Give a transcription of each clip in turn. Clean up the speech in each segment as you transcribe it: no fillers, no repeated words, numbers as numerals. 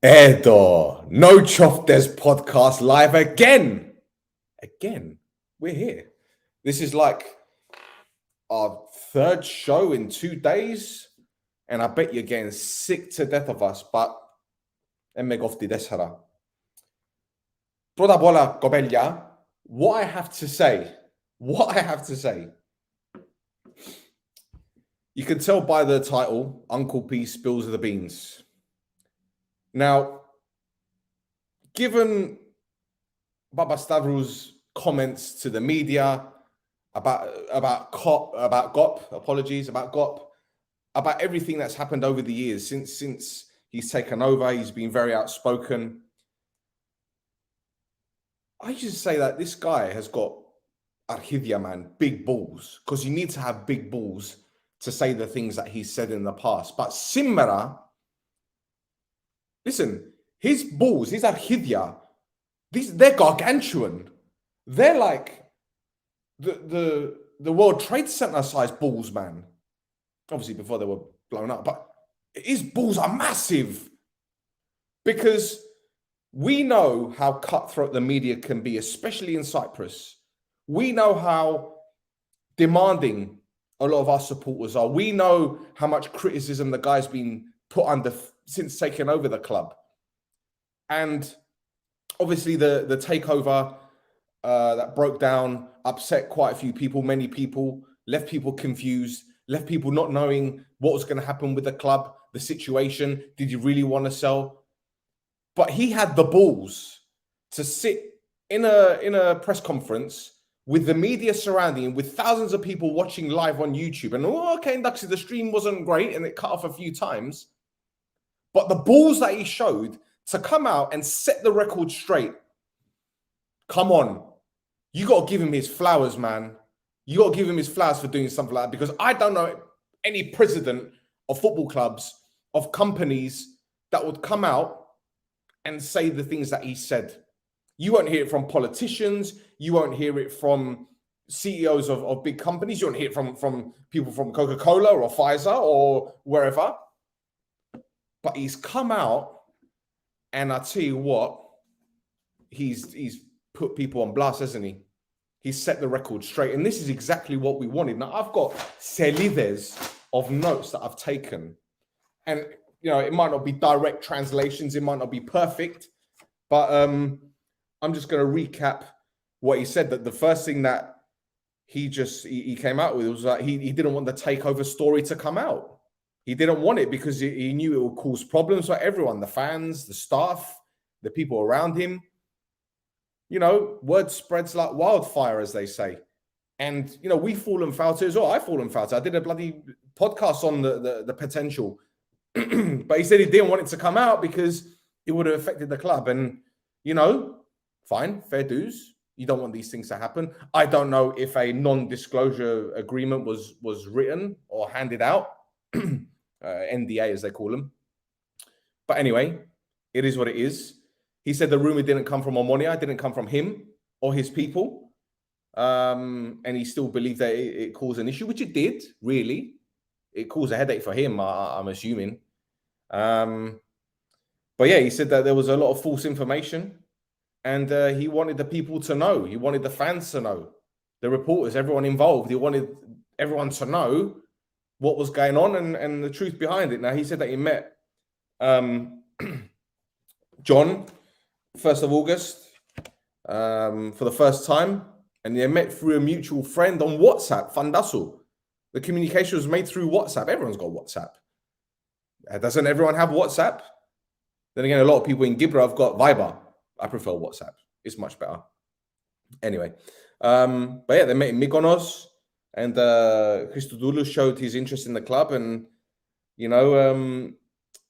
Edo, no Choftes podcast live again. We're here. This is like our third show in 2 days, and I bet you're getting sick to death of us, but emegofti deshara. Toda bola Gobelja, what I have to say, you can tell by the title, Uncle P spills the beans. Now, given Papastavrou's comments to the media about GOP, about everything that's happened over the years since he's taken over, he's been very outspoken. I just say that this guy has got arhidia, man, big balls, because you need to have big balls to say the things that he's said in the past. But Simmera, listen, his balls, his arhidia, they're gargantuan. They're like the World Trade Center size balls, man. Obviously before they were blown up, but his balls are massive. Because we know how cutthroat the media can be, especially in Cyprus. We know how demanding a lot of our supporters are. We know how much criticism the guy's been put under since taking over the club. And obviously the takeover that broke down upset quite a few people, many people, left people confused, left people not knowing what was going to happen with the club, the situation. Did you really want to sell? But he had the balls to sit in a press conference with the media surrounding him, with thousands of people watching live on YouTube. And the stream wasn't great and it cut off a few times. But the balls that he showed to come out and set the record straight. Come on. You got to give him his flowers, man. You got to give him his flowers for doing something like that, because I don't know any president of football clubs, of companies that would come out and say the things that he said. You won't hear it from politicians. You won't hear it from CEOs of big companies. You won't hear it from people from Coca-Cola or Pfizer or wherever. But he's come out, and I tell you what, he's put people on blast, hasn't he? He's set the record straight. And this is exactly what we wanted. Now, I've got celides of notes that I've taken. And, you know, it might not be direct translations. It might not be perfect. But I'm just going to recap what he said. That the first thing that he came out with was that he didn't want the takeover story to come out. He didn't want it because he knew it would cause problems for everyone, the fans, the staff, the people around him. You know, word spreads like wildfire, as they say. And, you know, we've fallen foul to it as well. I've fallen foul to it. I did a bloody podcast on the potential. But he said he didn't want it to come out because it would have affected the club. And, you know, fine, fair dues. You don't want these things to happen. I don't know if a non-disclosure agreement was written or handed out. NDA, as they call them. But anyway, it is what it is. He said the rumor didn't come from Omonoia, it didn't come from him or his people. And he still believed that it caused an issue, which it did, really. It caused a headache for him, I'm assuming. But yeah, he said that there was a lot of false information, and he wanted the people to know. He wanted the fans to know, the reporters, everyone involved. He wanted everyone to know what was going on and the truth behind it. Now, he said that he met John 1st of August for the first time, and they met through a mutual friend on WhatsApp, Fandasu. The communication was made through WhatsApp. Everyone's got WhatsApp. Doesn't everyone have WhatsApp? Then again, a lot of people in Gibra have got Viber. I prefer WhatsApp. It's much better. Anyway, but yeah, they met in Mykonos, and Christodoulou showed his interest in the club, and, you know,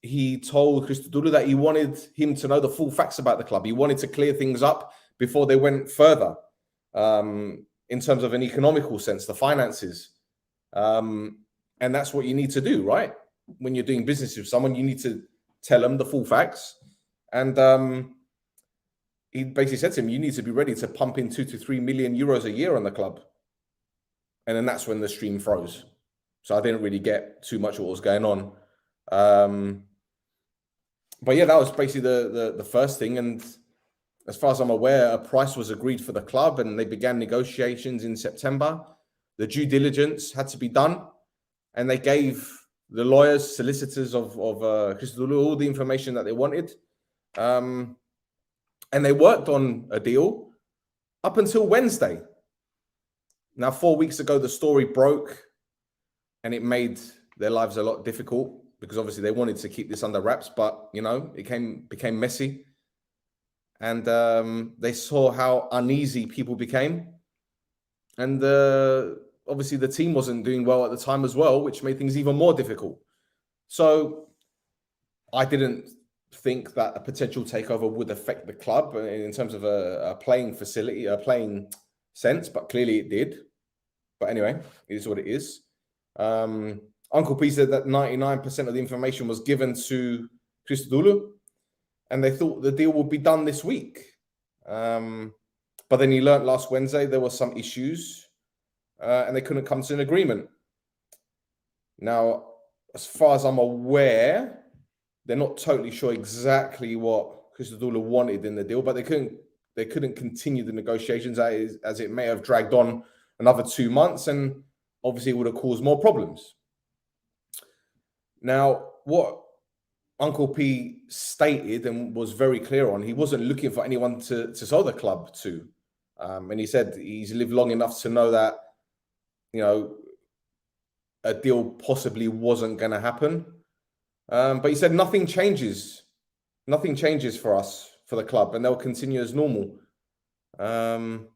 he told Christodoulou that he wanted him to know the full facts about the club. He wanted to clear things up before they went further in terms of an economical sense, the finances. And that's what you need to do, right? When you're doing business with someone, you need to tell them the full facts. And he basically said to him, you need to be ready to pump in 2 to 3 million euros a year on the club. And then that's when the stream froze. So I didn't really get too much of what was going on. But yeah, that was basically the first thing. And as far as I'm aware, a price was agreed for the club, and they began negotiations in September. The due diligence had to be done, and they gave the lawyers, solicitors of Christodoulou all the information that they wanted. And they worked on a deal up until Wednesday. Now, 4 weeks ago, the story broke, and it made their lives a lot difficult because obviously they wanted to keep this under wraps, but you know, it became messy, and they saw how uneasy people became, and obviously the team wasn't doing well at the time as well, which made things even more difficult. So I didn't think that a potential takeover would affect the club in terms of a playing facility, a playing sense, but clearly it did. But anyway, it is what it is. Uncle P said that 99% of the information was given to Christodoulou, and they thought the deal would be done this week. But then he learned last Wednesday there were some issues, and they couldn't come to an agreement. Now, as far as I'm aware, they're not totally sure exactly what Christodoulou wanted in the deal, but they couldn't continue the negotiations as it may have dragged on another 2 months, and obviously it would have caused more problems. Now, what Uncle P stated and was very clear on, he wasn't looking for anyone to sell the club to. And he said he's lived long enough to know that, you know, a deal possibly wasn't going to happen. But he said nothing changes. Nothing changes for us, for the club, and they'll continue as normal. Del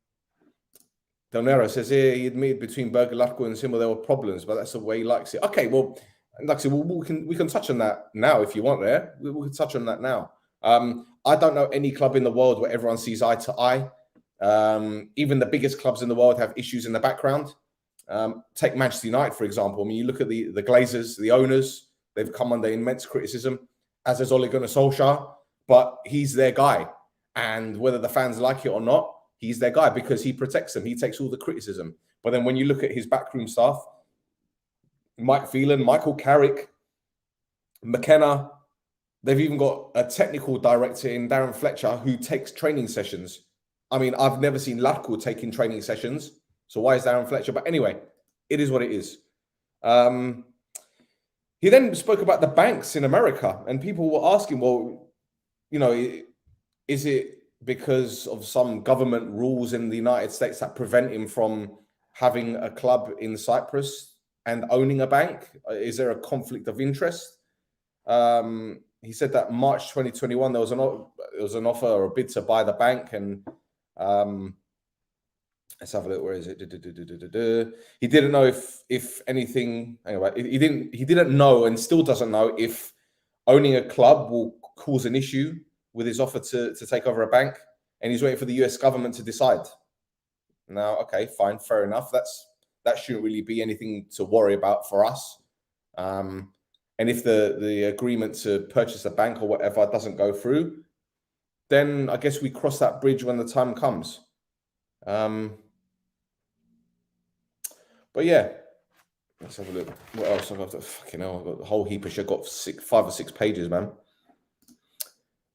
Nero says here he admitted between Berger, Larco and Simmel there were problems, but that's the way he likes it. Okay, well, like I said, we can touch on that now if you want. There, we can touch on that now. I don't know any club in the world where everyone sees eye to eye. Even the biggest clubs in the world have issues in the background. Take Manchester United, for example. I mean, you look at the Glazers, the owners, they've come under immense criticism, as is Ole Gunnar Solskjaer, but he's their guy. And whether the fans like it or not, he's their guy because he protects them. He takes all the criticism. But then when you look at his backroom staff, Mike Phelan, Michael Carrick, McKenna, they've even got a technical director in Darren Fletcher who takes training sessions. I mean, I've never seen Larco taking training sessions. So why is Darren Fletcher? But anyway, it is what it is. He then spoke about the banks in America, and people were asking, well, you know, is it because of some government rules in the United States that prevent him from having a club in Cyprus and owning a bank? Is there a conflict of interest? He said that March 2021, there was an offer or a bid to buy the bank, and let's have a look. Where is it? He didn't know if anything. Anyway, he didn't know, and still doesn't know, if owning a club will cause an issue with his offer to take over a bank, and he's waiting for the US government to decide. Now, okay, fine, fair enough. That shouldn't really be anything to worry about for us. And if the agreement to purchase a bank or whatever doesn't go through, then I guess we cross that bridge when the time comes. But yeah, let's have a look. What else I've got? Fucking hell, I've got a whole heap of shit. I've got 5 or 6 pages, man.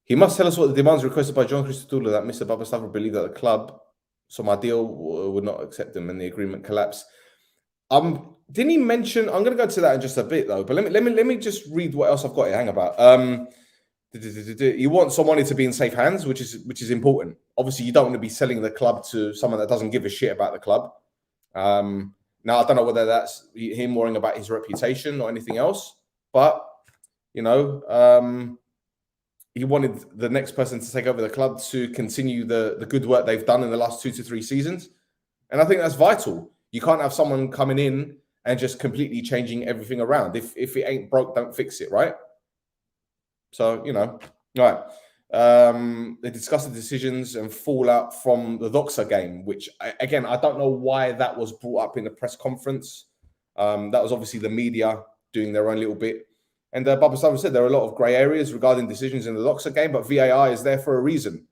He must tell us what the demands requested by John Christodoulou that Mr. Papastavrou believed that the club, so my deal would not accept them, and the agreement collapsed. Didn't he mention? I'm going to go to that in just a bit, though. But let me just read what else I've got here. Hang about. You want someone to be in safe hands, which is important. Obviously, you don't want to be selling the club to someone that doesn't give a shit about the club. Now, I don't know whether that's him worrying about his reputation or anything else, but you know, he wanted the next person to take over the club to continue the good work they've done in the last 2 to 3 seasons, and I think that's vital. You can't have someone coming in and just completely changing everything around. If it ain't broke, don't fix it, right? So, you know, right. They discussed the decisions and fallout from the Doxa game, which, again, I don't know why that was brought up in the press conference. That was obviously the media doing their own little bit. And Papastavrou said there are a lot of grey areas regarding decisions in the Doxa game, but VAR is there for a reason.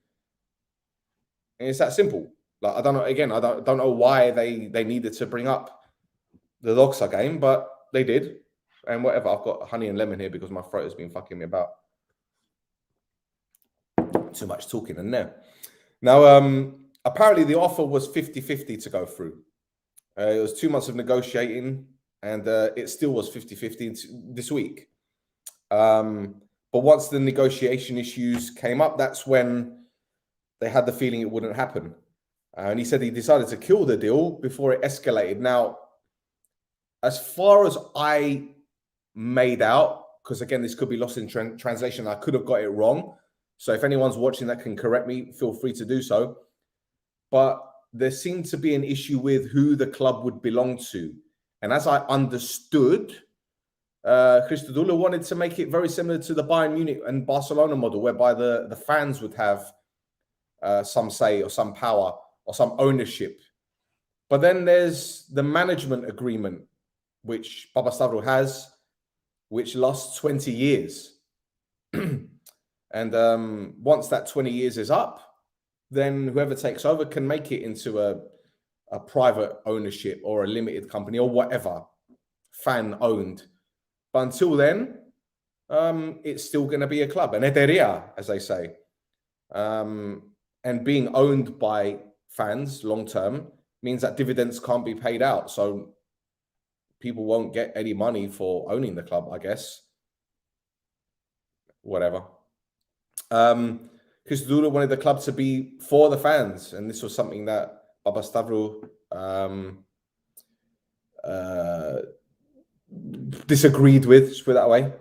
And it's that simple. Like, I don't know. Again, I don't know why they needed to bring up the Doxa game, but they did. And whatever. I've got honey and lemon here because my throat has been fucking me about. Too much talking in there. Now, apparently the offer was 50-50 to go through. It was 2 months of negotiating, and it still was 50-50 this week. But once the negotiation issues came up, that's when they had the feeling it wouldn't happen. And he said he decided to kill the deal before it escalated. Now, as far as I made out, because again, this could be lost in translation, I could have got it wrong. So if anyone's watching that can correct me, feel free to do so. But there seemed to be an issue with who the club would belong to. And as I understood, Christodoulou wanted to make it very similar to the Bayern Munich and Barcelona model, whereby the fans would have some say or some power or some ownership. But then there's the management agreement, which Papastavrou has, which lasts 20 years. And once that 20 years is up, then whoever takes over can make it into a private ownership or a limited company or whatever, fan-owned. But until then, it's still going to be a club, an ederia, as they say. And being owned by fans long-term means that dividends can't be paid out. So people won't get any money for owning the club, I guess. Whatever. Christodoulou wanted the club to be for the fans, and this was something that Papastavrou disagreed with, just put it that way.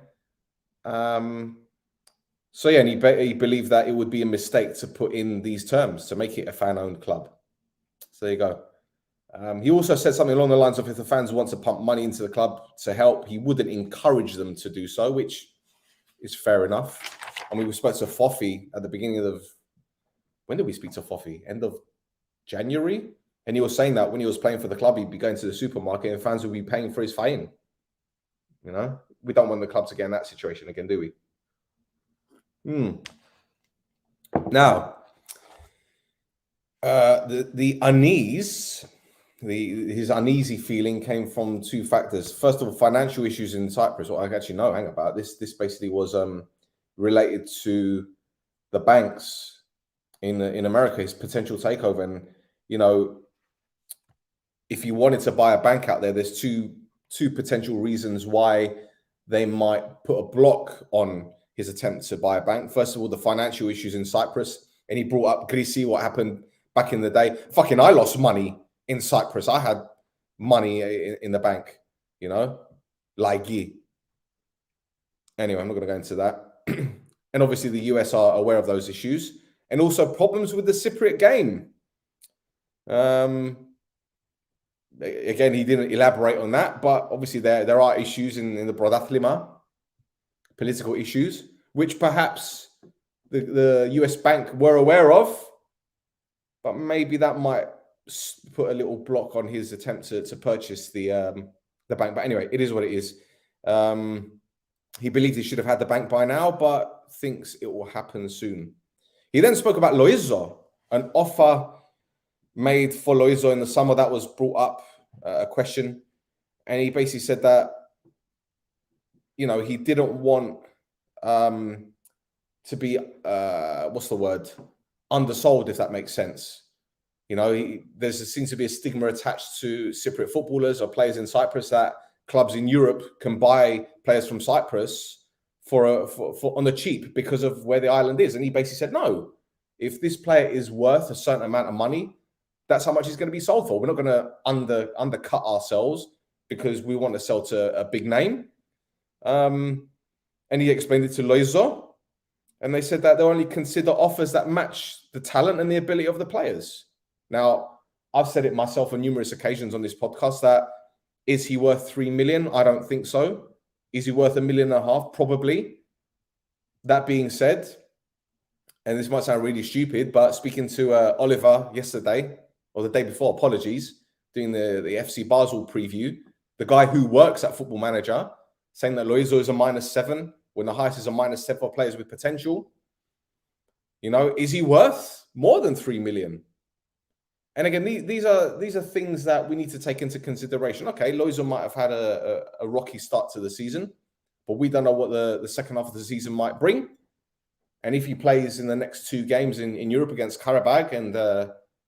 So yeah, and he believed that it would be a mistake to put in these terms to make it a fan-owned club. So there you go. He also said something along the lines of if the fans want to pump money into the club to help, he wouldn't encourage them to do so, which is fair enough. And we spoke to Fofi at the beginning of, when did we speak to Fofi? End of January? And he was saying that when he was playing for the club, he'd be going to the supermarket and fans would be paying for his fine. You know, we don't want the club to get in that situation again, do we? Now, the unease, his uneasy feeling came from two factors. First of all, financial issues in Cyprus. Well, I actually know, hang about this. This basically was related to the banks in America, his potential takeover. And, you know, if you wanted to buy a bank out there, there's two potential reasons why they might put a block on his attempt to buy a bank. First of all, the financial issues in Cyprus. And he brought up Grisi, what happened back in the day. Fucking, I lost money in Cyprus. I had money in the bank, you know, like you. Anyway, I'm not going to go into that. And obviously the US are aware of those issues. And also problems with the Cypriot game. Again, he didn't elaborate on that, but obviously there are issues in the Brodathlima, political issues, which perhaps the US bank were aware of, but maybe that might put a little block on his attempt to purchase the bank. But anyway, it is what it is. He believes he should have had the bank by now, but thinks it will happen soon. He then spoke about Loizo, an offer made for Loizo in the summer that was brought up, a question. And he basically said that, you know, he didn't want to be, what's the word? Undersold, if that makes sense. You know, there seems to be a stigma attached to Cypriot footballers or players in Cyprus that clubs in Europe can buy players from Cyprus for on the cheap because of where the island is. And he basically said, no, if this player is worth a certain amount of money, that's how much he's going to be sold for. We're not going to undercut ourselves because we want to sell to a big name. And he explained it to Loizo. And they said that they'll only consider offers that match the talent and the ability of the players. Now, I've said it myself on numerous occasions on this podcast that, is he worth 3 million? I don't think so. Is he worth $1.5 million? Probably. That being said, and this might sound really stupid, but speaking to Oliver yesterday, or the day before, apologies, doing the FC Basel preview, the guy who works at Football Manager, saying that Loizo is a -7, when the highest is a -7 for players with potential. You know, is he worth more than 3 million? And again, these are things that we need to take into consideration. Okay, Loizo might have had a rocky start to the season, but we don't know what the second half of the season might bring. And if he plays in the next 2 games in Europe against Karabag and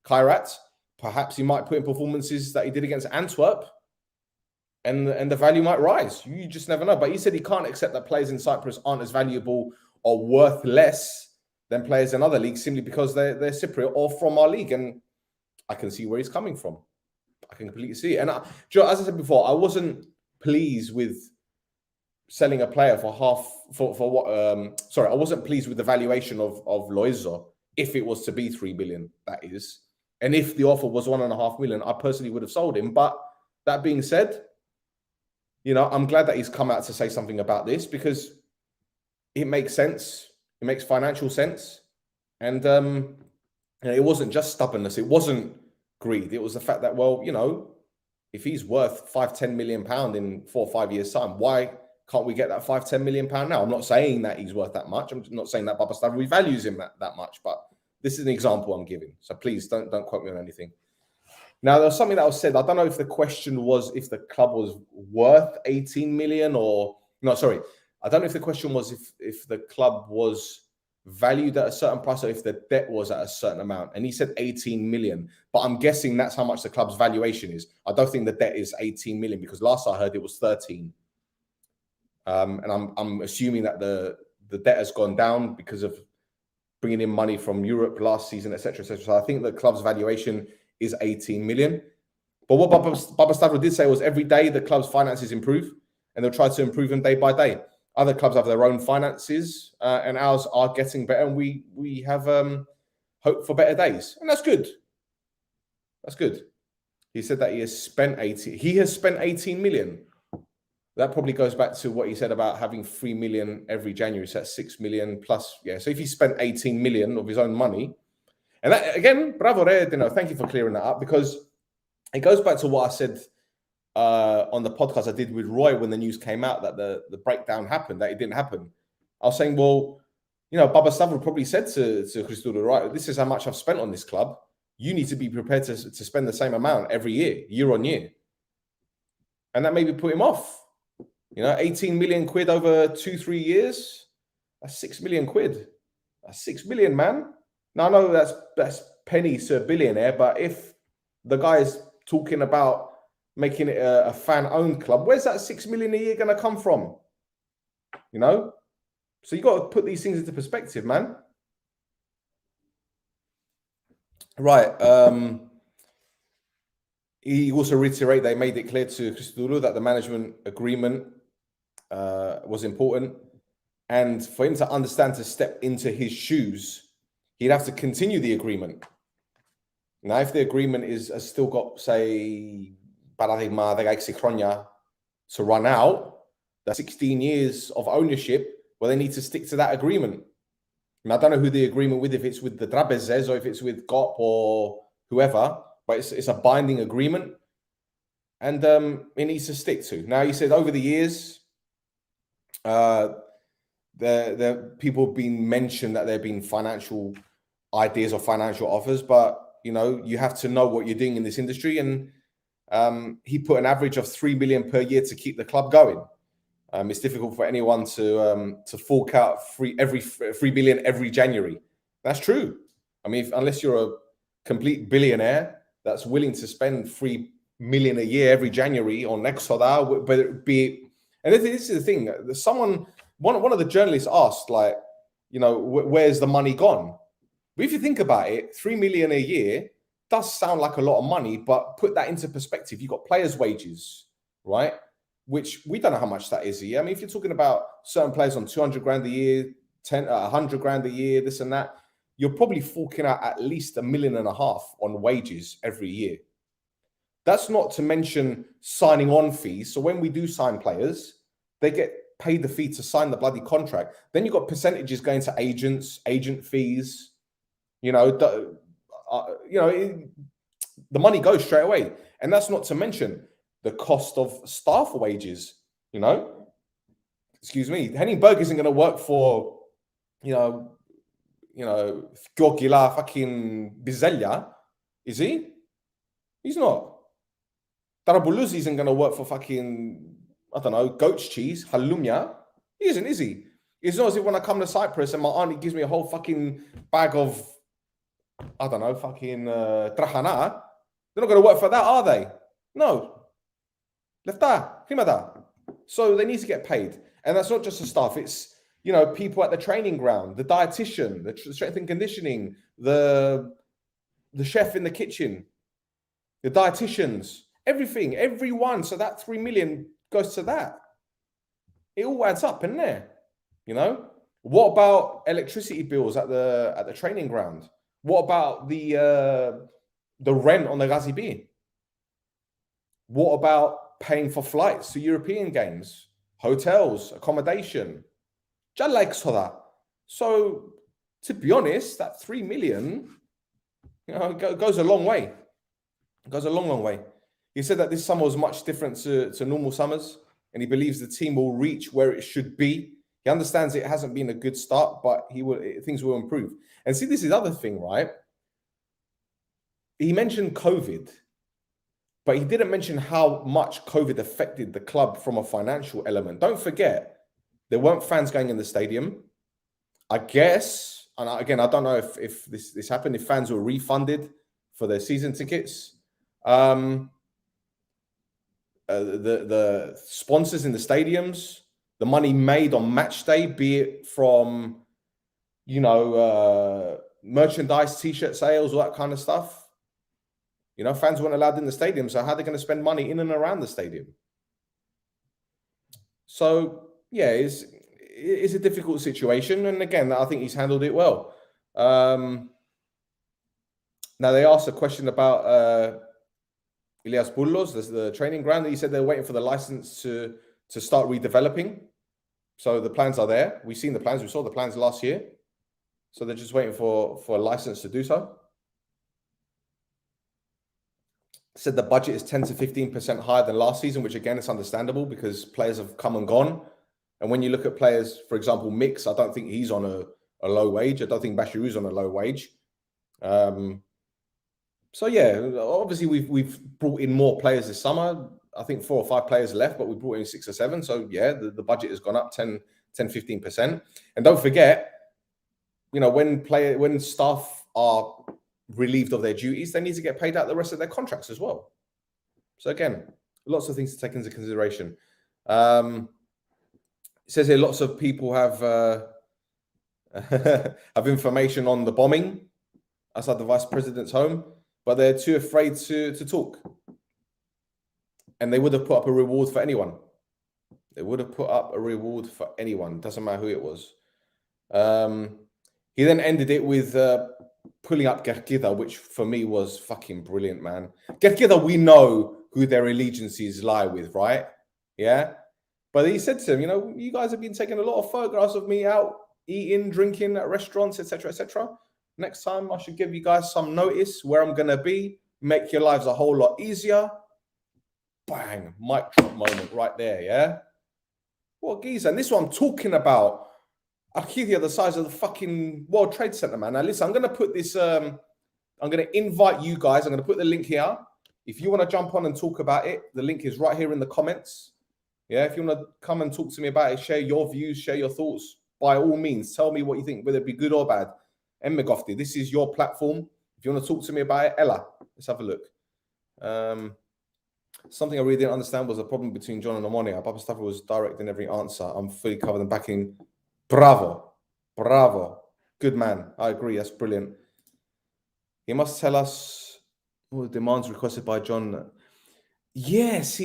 Kairat, perhaps he might put in performances that he did against Antwerp, and the value might rise. You just never know. But he said he can't accept that players in Cyprus aren't as valuable or worth less than players in other leagues simply because they're Cypriot or from our league. And I can see where he's coming from. I can completely see it. And as I said before, I wasn't pleased with selling a player for what? I wasn't pleased with the valuation of Loizo if it was to be 3 billion. That is, and if the offer was 1.5 million, I personally would have sold him. But that being said, I'm glad that he's come out to say something about this because it makes sense. It makes financial sense, and it wasn't just stubbornness. It wasn't greed. It was the fact that, well, if he's worth £5-10 million in 4 or 5 years' time, why can't we get that £5-10 million now? I'm not saying that he's worth that much. I'm not saying that Papastavrou values him that much, but this is an example I'm giving. So please don't quote me on anything. Now, there was something that was said. I don't know if the question was if the club was worth 18 million or no, sorry. I don't know if the question was if the club was valued at a certain price or if the debt was at a certain amount. And he said 18 million, but I'm guessing that's how much the club's valuation is. I don't think the debt is 18 million because last I heard it was 13. And I'm assuming that the debt has gone down because of bringing in money from Europe last season, etc., etc. So I think the club's valuation is 18 million. But what Papastavrou did say was every day the club's finances improve and they'll try to improve them day by day. Other clubs have their own finances and ours are getting better, and we have hope for better days. And that's good. That's good. He said that he has spent 18 million. That probably goes back to what he said about having 3 million every January. So that's 6 million plus. Yeah. So if he spent 18 million of his own money, and that, again, bravo, thank you for clearing that up, because it goes back to what I said on the podcast I did with Roy when the news came out that the breakdown happened, that it didn't happen. I was saying, well, Papastavrou probably said to Christodoulou, right, this is how much I've spent on this club. You need to be prepared to spend the same amount every year on year. And that maybe put him off. 18 million quid over 2-3 years. That's 6 million quid. That's 6 million, man. Now, I know that's pennies to a billionaire, but if the guy is talking about making it a fan-owned club, where's that 6 million a year going to come from? So you got to put these things into perspective, man. Right. He also reiterated they made it clear to Christodoulou that the management agreement was important, and for him to understand to step into his shoes, he'd have to continue the agreement. Now, if the agreement has still got, say, paradigma 16 χρόνια to run out, that's 16 years of ownership, well, they need to stick to that agreement. I don't know who the agreement with, if it's with the Trapezes or if it's with GOP or whoever, but it's a binding agreement, and it needs to stick to. Now, he said over the years, the people have been mentioned that there have been financial ideas or financial offers, but you have to know what you're doing in this industry, and he put an average of 3 million per year to keep the club going. It's difficult for anyone to fork out 3 billion every January. That's true. I mean, unless you're a complete billionaire that's willing to spend 3 million a year every January on Exoda, whether it be, and this is the thing. One of the journalists asked, like, where's the money gone? But if you think about it, 3 million a year does sound like a lot of money, but put that into perspective. You've got players' wages, right? Which we don't know how much that is a year. I mean, if you're talking about certain players on 200 grand a year, 100 grand a year, this and that, you're probably forking out at least $1.5 million on wages every year. That's not to mention signing on fees. So when we do sign players, they get paid the fee to sign the bloody contract. Then you've got percentages going to agents, agent fees. The money goes straight away. And that's not to mention the cost of staff wages. Excuse me, Henning Berg isn't going to work for, Gyorgila fucking Bizelia, is he? He's not. Darabuluz isn't going to work for fucking, I don't know, goat's cheese, halumia. He isn't, is he? It's not as if when I come to Cyprus and my auntie gives me a whole fucking bag of, I don't know, fucking trahana. They're not going to work for that, are they? No. Lefta, so they need to get paid. And that's not just the staff. It's, you know, people at the training ground, the dietitian, the strength and conditioning, the chef in the kitchen, the dietitians, everything, everyone. So that 3 million goes to that. It all adds up, isn't there? You know? What about electricity bills at the training ground? What about the rent on the Ghazi B? What about paying for flights to European games, hotels, accommodation? Just like so that. So, to be honest, that 3 million, you know, goes a long way. It goes a long, long way. He said that this summer was much different to normal summers, and he believes the team will reach where it should be. He understands it hasn't been a good start, but things will improve. And see, this is the other thing, right? He mentioned COVID, but he didn't mention how much COVID affected the club from a financial element. Don't forget, there weren't fans going in the stadium. I guess, and again, I don't know if this happened, if fans were refunded for their season tickets. The sponsors in the stadiums, the money made on match day, be it from, you know, merchandise, t-shirt sales, all that kind of stuff. You know, fans weren't allowed in the stadium, so how are they going to spend money in and around the stadium? So, yeah, it's a difficult situation. And again, I think he's handled it well. Now, they asked a question about SPILLS, the training ground. He said they're waiting for the license to start redeveloping. So the plans are there. We've seen the plans. We saw the plans last year. So they're just waiting for a license to do so. Said the budget is 10 to 15% higher than last season, which again is understandable because players have come and gone. And when you look at players, for example, Mix, I don't think he's on a low wage. I don't think Bashiru's on a low wage. So yeah, obviously we've brought in more players this summer. I think 4 or 5 players left, but we brought in 6 or 7. So yeah, the budget has gone up 10, 15%. And don't forget, you know, when staff are relieved of their duties, they need to get paid out the rest of their contracts as well. So again, lots of things to take into consideration. It says here lots of people have have information on the bombing outside the vice president's home, but they're too afraid to talk. And they would have put up a reward for anyone. They would have put up a reward for anyone. Doesn't matter who it was. He then ended it with pulling up Gerkida, which for me was fucking brilliant, man. Gerkida, we know who their allegiances lie with, right? Yeah. But he said to him, you know, you guys have been taking a lot of photographs of me out eating, drinking at restaurants, etc., etc. Next time, I should give you guys some notice where I'm going to be, make your lives a whole lot easier. Bang, mic drop moment right there, yeah? What geezer? And this is what I'm talking about. Arcadia, the size of the fucking World Trade Center, man. Now, listen, I'm going to put this, I'm going to invite you guys. I'm going to put the link here. If you want to jump on and talk about it, the link is right here in the comments. Yeah, if you want to come and talk to me about it, share your views, share your thoughts, by all means, tell me what you think, whether it be good or bad. Emmegofti, this is your platform. If you want to talk to me about it, Ella, let's have a look. Something I really didn't understand was the problem between John and Omonoia. Papastavrou was direct in every answer. I'm fully covered and backing. Bravo. Bravo. Good man. I agree. That's brilliant. He must tell us what demands requested by John. Yes,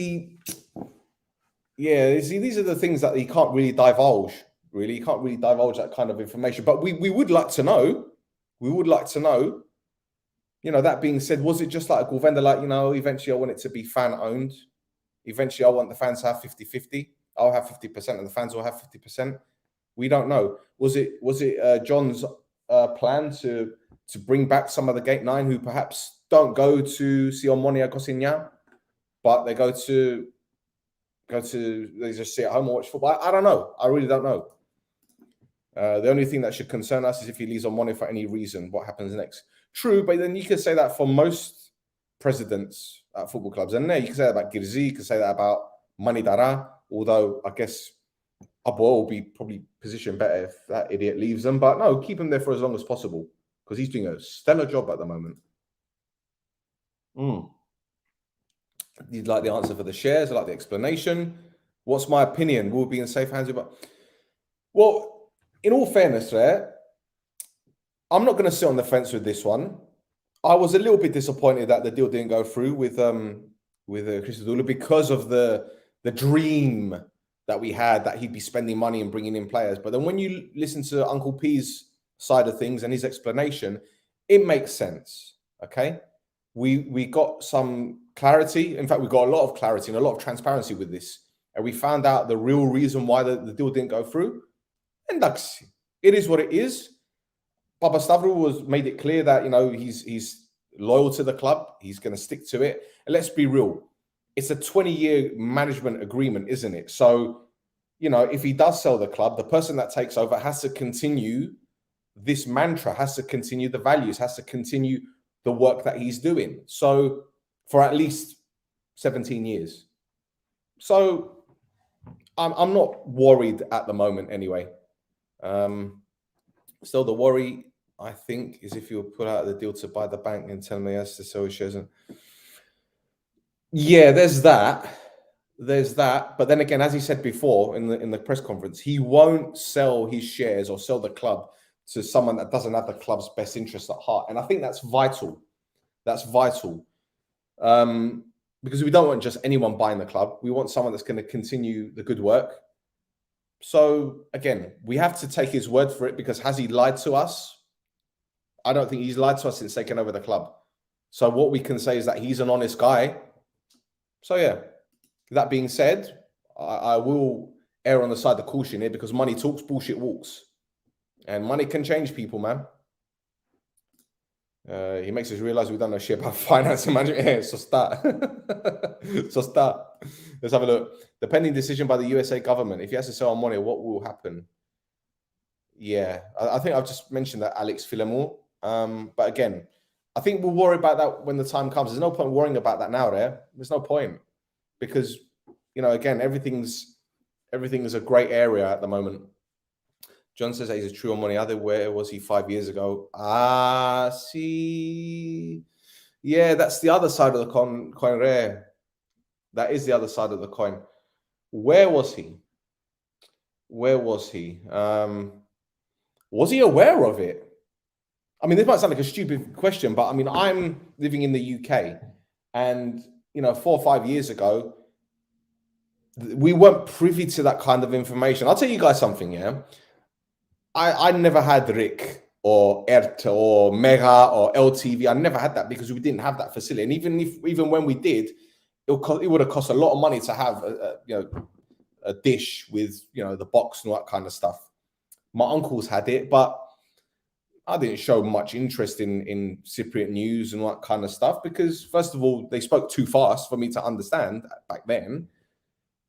yeah, see, these are the things that he can't really divulge. Really, he can't really divulge that kind of information. But we would like to know. We would like to know. You know, that being said, was it just like a Gulvenda, like, you know, eventually I want it to be fan-owned. Eventually I want the fans to have 50-50. I'll have 50% and the fans will have 50%. We don't know. Was it John's plan to bring back some of the Gate 9 who perhaps don't go to see Omonoia Cosinha, but they they just sit at home and watch football? I don't know. I really don't know. The only thing that should concern us is if he leaves Omonoia for any reason, what happens next? True, but then you could say that for most presidents at football clubs. And there you can say that about Girzi, you can say that about Manidara, although I guess Apoel will be probably positioned better if that idiot leaves them. But no, keep him there for as long as possible because he's doing a stellar job at the moment. You'd like the answer for the shares? I like the explanation. What's my opinion? Will be in safe hands? Well, in all fairness, there, I'm not going to sit on the fence with this one. I was a little bit disappointed that the deal didn't go through with Christodoulou because of the dream that we had that he'd be spending money and bringing in players. But then when you listen to Uncle P's side of things and his explanation, it makes sense. Okay, we got some clarity. In fact, we got a lot of clarity and a lot of transparency with this, and we found out the real reason why the deal didn't go through. And that's it is what it is. Papastavrou made it clear that he's loyal to the club. He's going to stick to it. And let's be real, it's a 20-year management agreement, isn't it? So, if he does sell the club, the person that takes over has to continue this mantra, has to continue the values, has to continue the work that he's doing. So, for at least 17 years. So, I'm not worried at the moment anyway. Still, the worry, I think, is if you put out the deal to buy the bank and tell me yes to sell his shares. Yeah, there's that. But then again, as he said before in the press conference, he won't sell his shares or sell the club to someone that doesn't have the club's best interest at heart. And I think that's vital. That's vital. Because we don't want just anyone buying the club. We want someone that's going to continue the good work. So again, we have to take his word for it, because has he lied to us? I don't think he's lied to us since taking over the club. So what we can say is that he's an honest guy. So yeah, that being said, I will err on the side of caution here, because money talks, bullshit walks. And money can change people, man. He makes us realize we don't know shit about finance and management. Yeah, so start. Let's have a look. The pending decision by the USA government. If he has to sell Omonoia, what will happen? Yeah, I think I've just mentioned that, Alex Philemon. But again, I think we'll worry about that when the time comes. There's no point worrying about that now. There's no point, because again, everything's a great area at the moment. John says that he's a true Omonoia. Where was he 5 years ago? See. Yeah, that's the other side of the coin, rare. That is the other side of the coin. Where was he? Was he aware of it? I mean, this might sound like a stupid question, but I mean, I'm living in the UK, and 4 or 5 years ago, we weren't privy to that kind of information. I'll tell you guys something, yeah? I never had Rick or ERT or Mega or LTV. I never had that, because we didn't have that facility. And even when we did, it would have cost a lot of money to have a dish with the box and all that kind of stuff. My uncles had it, but I didn't show much interest in Cypriot news and all that kind of stuff, because first of all, they spoke too fast for me to understand back then,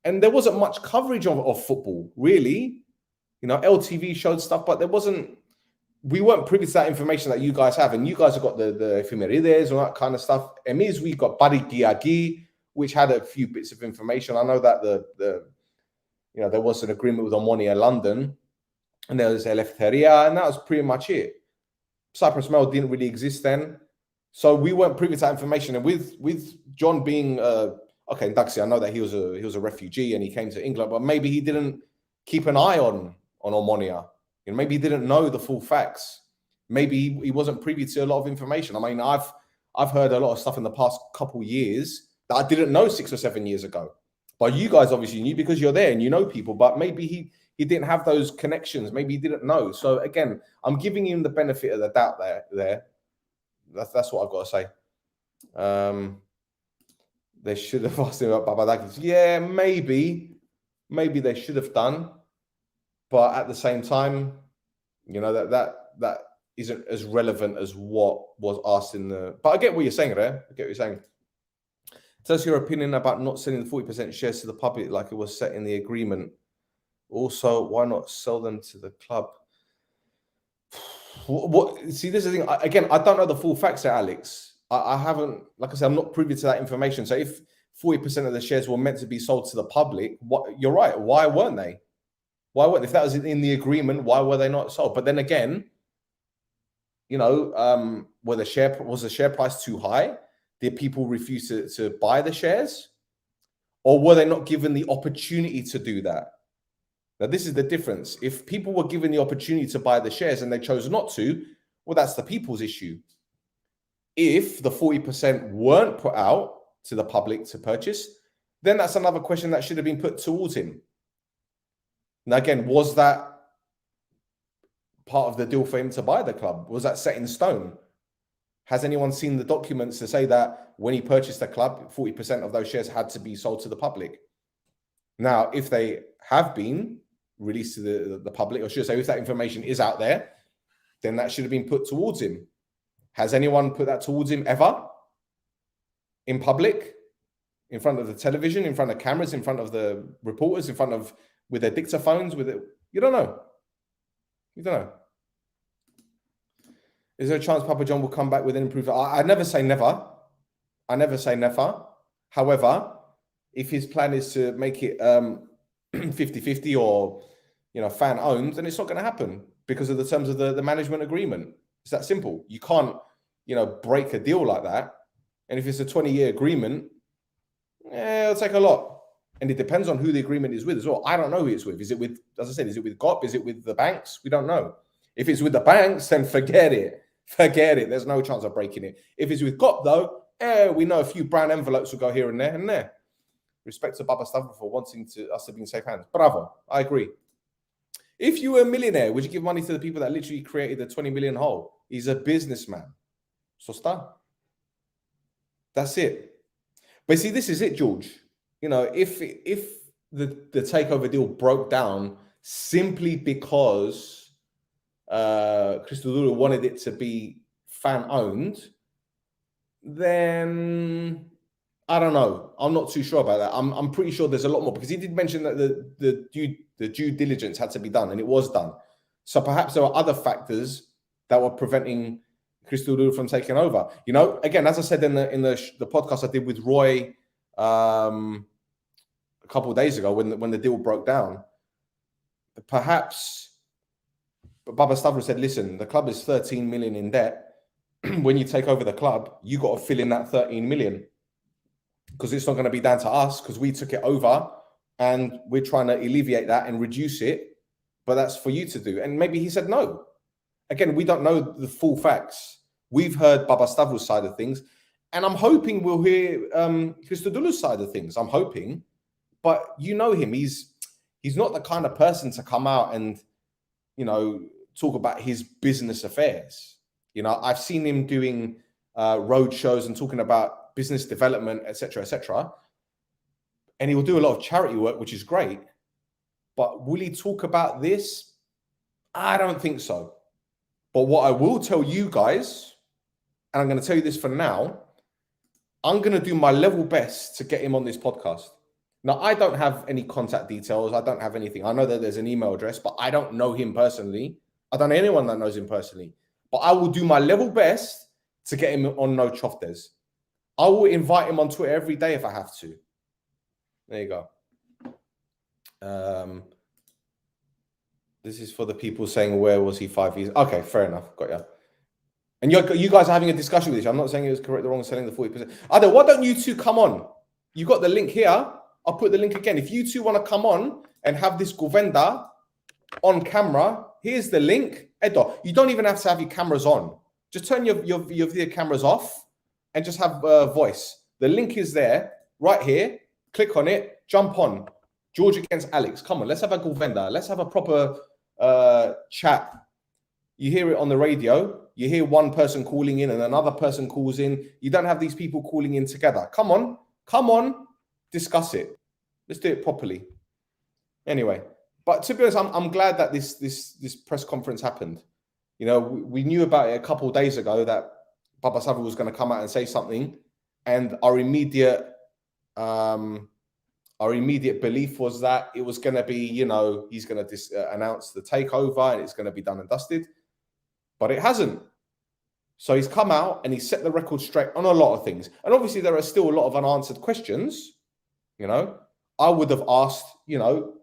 and there wasn't much coverage of football, really. LTV showed stuff, but we weren't privy to that information that you guys have. And you guys have got the ephemerides and all that kind of stuff. Emiz, we got Barik Diagi, which had a few bits of information. I know that there was an agreement with Omonoia London, and there was Eleftheria, and that was pretty much it. Cyprus Mail didn't really exist then. So we weren't privy to that information. And with John being, okay, Daxi, I know that he was a refugee and he came to England, but maybe he didn't keep an eye on Omonoia. Maybe he didn't know the full facts. Maybe he wasn't privy to a lot of information. I mean, I've heard a lot of stuff in the past couple years that I didn't know 6 or 7 years ago. But you guys obviously knew, because you're there and you know people. But maybe he didn't have those connections. Maybe he didn't know. So again, I'm giving him the benefit of the doubt there. That's what I've got to say. They should have asked him about Papadakis. Yeah, maybe they should have done. But at the same time, that isn't as relevant as what was asked in the... But I get what you're saying, Ray. I get what you're saying. Tell us your opinion about not selling the 40% shares to the public like it was set in the agreement. Also, why not sell them to the club? See, this is the thing. Again, I don't know the full facts there, Alex. I haven't, like I said, I'm not privy to that information. So if 40% of the shares were meant to be sold to the public, you're right. Why weren't they? Why weren't, if that was in the agreement, why were they not sold? But then again, you know, was the share price too high? Did people refuse to buy the shares? Or were they not given the opportunity to do that? Now, this is the difference. If people were given the opportunity to buy the shares and they chose not to, well, that's the people's issue. If the 40% weren't put out to the public to purchase, then that's another question that should have been put towards him. Now, again, was that part of the deal for him to buy the club? Was that set in stone? Has anyone seen the documents to say that when he purchased the club, 40% of those shares had to be sold to the public? Now, if they have been released to the public, or should I say, if that information is out there, then that should have been put towards him. Has anyone put that towards him ever? In public? In front of the television? In front of cameras? In front of the reporters? In front of, with their dictaphones? With it? You don't know. You don't know. Is there a chance Papa John will come back with an improvement? I never say never. I never say never. However, if his plan is to make it 50-50 or, you know, fan owned, then it's not going to happen because of the terms of the management agreement. It's that simple. You can't, you know, break a deal like that. And if it's a 20-year agreement, it'll take a lot. And it depends on who the agreement is with as well. I don't know who it's with. Is it with, as I said, is it with GOP? Is it with the banks? We don't know. If it's with the banks, then forget it. Forget it. There's no chance of breaking it. If it's with GOP, though, we know a few brown envelopes will go here and there and there. Respect to Papastavrou for wanting us to be in safe hands. Bravo. I agree. If you were a millionaire, would you give money to the people that literally created the 20 million hole? He's a businessman. So stop. That's it. But see, this is it, George. You know, if the takeover deal broke down simply because Christodoulou wanted it to be fan-owned, then I don't know. I'm not too sure about that. I'm pretty sure there's a lot more, because he did mention that the due diligence had to be done, and it was done. So perhaps there are other factors that were preventing Christodoulou from taking over. You know, again, as I said in the podcast I did with Roy a couple of days ago when the deal broke down, perhaps Papastavrou said, listen, the club is 13 million in debt. When you take over the club, you got to fill in that 13 million, because it's not going to be down to us, because we took it over and we're trying to alleviate that and reduce it. But that's for you to do. And maybe he said no. Again, we don't know the full facts. We've heard Papastavrou's side of things, and I'm hoping we'll hear Christodoulou's side of things. I'm hoping. But you know him. He's not the kind of person to come out and, you know, talk about his business affairs. You know, I've seen him doing road shows and talking about business development, etc., etc. And he will do a lot of charity work, which is great. But will he talk about this? I don't think so. But what I will tell you guys, and I'm going to tell you this for now, I'm going to do my level best to get him on this podcast. Now, I don't have any contact details. I don't have anything. I know that there's an email address, but I don't know him personally. I don't know anyone that knows him personally. But I will do my level best to get him on No Choftes. I will invite him on Twitter every day if I have to. There you go. This is for the people saying, where was he 5 years? Okay, fair enough. Got you. And you guys are having a discussion with each. I'm not saying it was correct or wrong selling the 40%. Either, why don't you two come on? You got the link here. I'll put the link again. If you two want to come on and have this Govenda on camera, here's the link. Edo, you don't even have to have your cameras on. Just turn your video cameras off and just have voice. The link is there, right here. Click on it. Jump on. George against Alex. Come on, let's have a Govenda. Let's have a proper chat. You hear it on the radio. You hear one person calling in and another person calls in. You don't have these people calling in together. Come on, discuss it. Let's do it properly. Anyway, but to be honest, I'm glad that this press conference happened. You know, we knew about it a couple of days ago that Papastavrou was going to come out and say something, and our immediate belief was that it was going to be, you know, he's going to announce the takeover and it's going to be done and dusted. But it hasn't. So he's come out and he's set the record straight on a lot of things. And obviously there are still a lot of unanswered questions. You know, I would have asked, you know,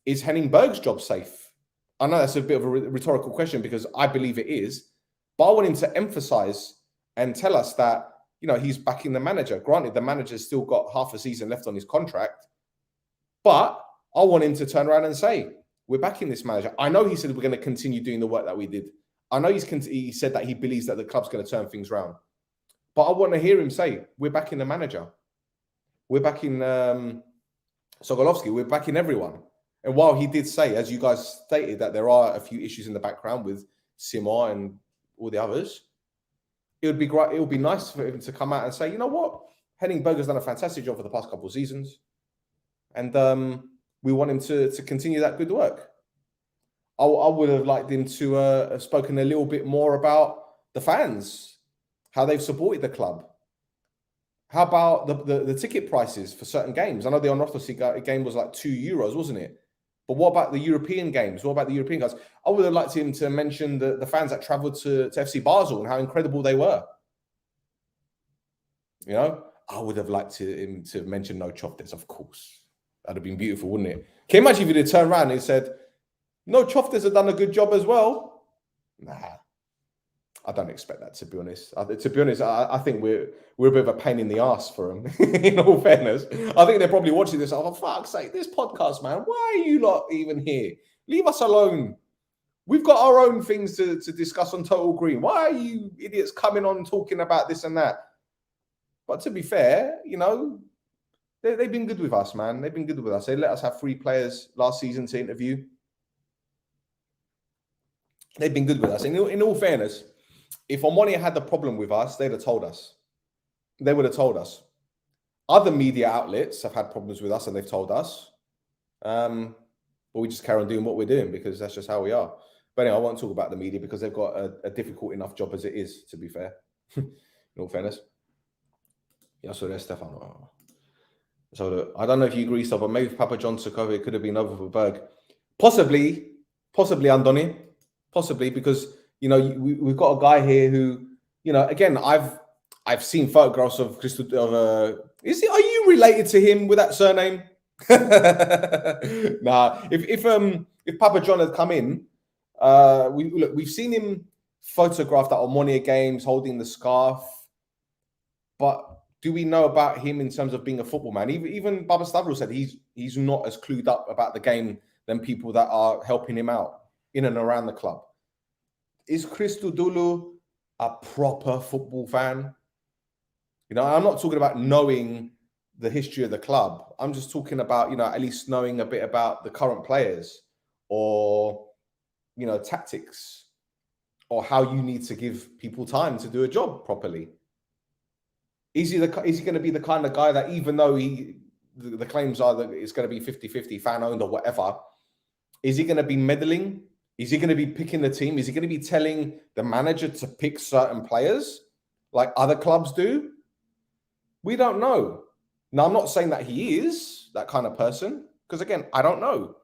is Henning Berg's job safe? I know that's a bit of a rhetorical question because I believe it is, but I want him to emphasize and tell us that, you know, he's backing the manager. Granted, the manager's still got half a season left on his contract, but I want him to turn around and say, we're backing this manager. I know he said we're going to continue doing the work that we did. I know he said that he believes that the club's going to turn things around. But I want to hear him say, we're backing the manager. We're backing Sokolovsky. We're backing everyone. And while he did say, as you guys stated, that there are a few issues in the background with Simon and all the others, it would be great. It would be nice for him to come out and say, you know what? Henning Berg has done a fantastic job for the past couple of seasons. And we want him to continue that good work. I would have liked him to have spoken a little bit more about the fans, how they've supported the club. How about the ticket prices for certain games? I know the Omonoia game was like €2, wasn't it? But what about the European games? What about the European guys? I would have liked him to mention the fans that travelled to FC Basel and how incredible they were. You know, I would have liked him to mention No Choftes, of course. That'd have been beautiful, wouldn't it? Can you imagine if he'd turned around and said, No Choftes have done a good job as well? Nah, I don't expect that, to be honest. I think we're a bit of a pain in the ass for them, in all fairness. I think they're probably watching this. Oh, for fuck's sake, this podcast, man. Why are you lot even here? Leave us alone. We've got our own things to discuss on Total Green. Why are you idiots coming on talking about this and that? But to be fair, you know, they've been good with us, man. They've been good with us. They let us have 3 players last season to interview. They've been good with us. In all fairness, if Omonoia had the problem with us, they'd have told us. They would have told us. Other media outlets have had problems with us and they've told us. But we just carry on doing what we're doing because that's just how we are. But anyway, I won't talk about the media because they've got a difficult enough job as it is, to be fair. In all fairness. Yeah, so there's Stefano. So I don't know if you agree, Stel, but maybe if Papa John took over, it could have been over for Berg. Possibly, Andoni. Possibly, because, you know, we've got a guy here who, you know, again, I've seen photographs of Christo. Are you related to him with that surname? Nah. If Papa John had come in, we've seen him photographed at Omonoia games holding the scarf, but do we know about him in terms of being a football man? Even Papastavrou said he's not as clued up about the game than people that are helping him out in and around the club. Is Christodoulou a proper football fan? You know, I'm not talking about knowing the history of the club. I'm just talking about, you know, at least knowing a bit about the current players or, you know, tactics or how you need to give people time to do a job properly. Is he going to be the kind of guy that, even though the claims are that it's going to be 50-50 fan owned or whatever, is he going to be meddling? Is he going to be picking the team? Is he going to be telling the manager to pick certain players like other clubs do? We don't know. Now, I'm not saying that he is that kind of person, because again, I don't know.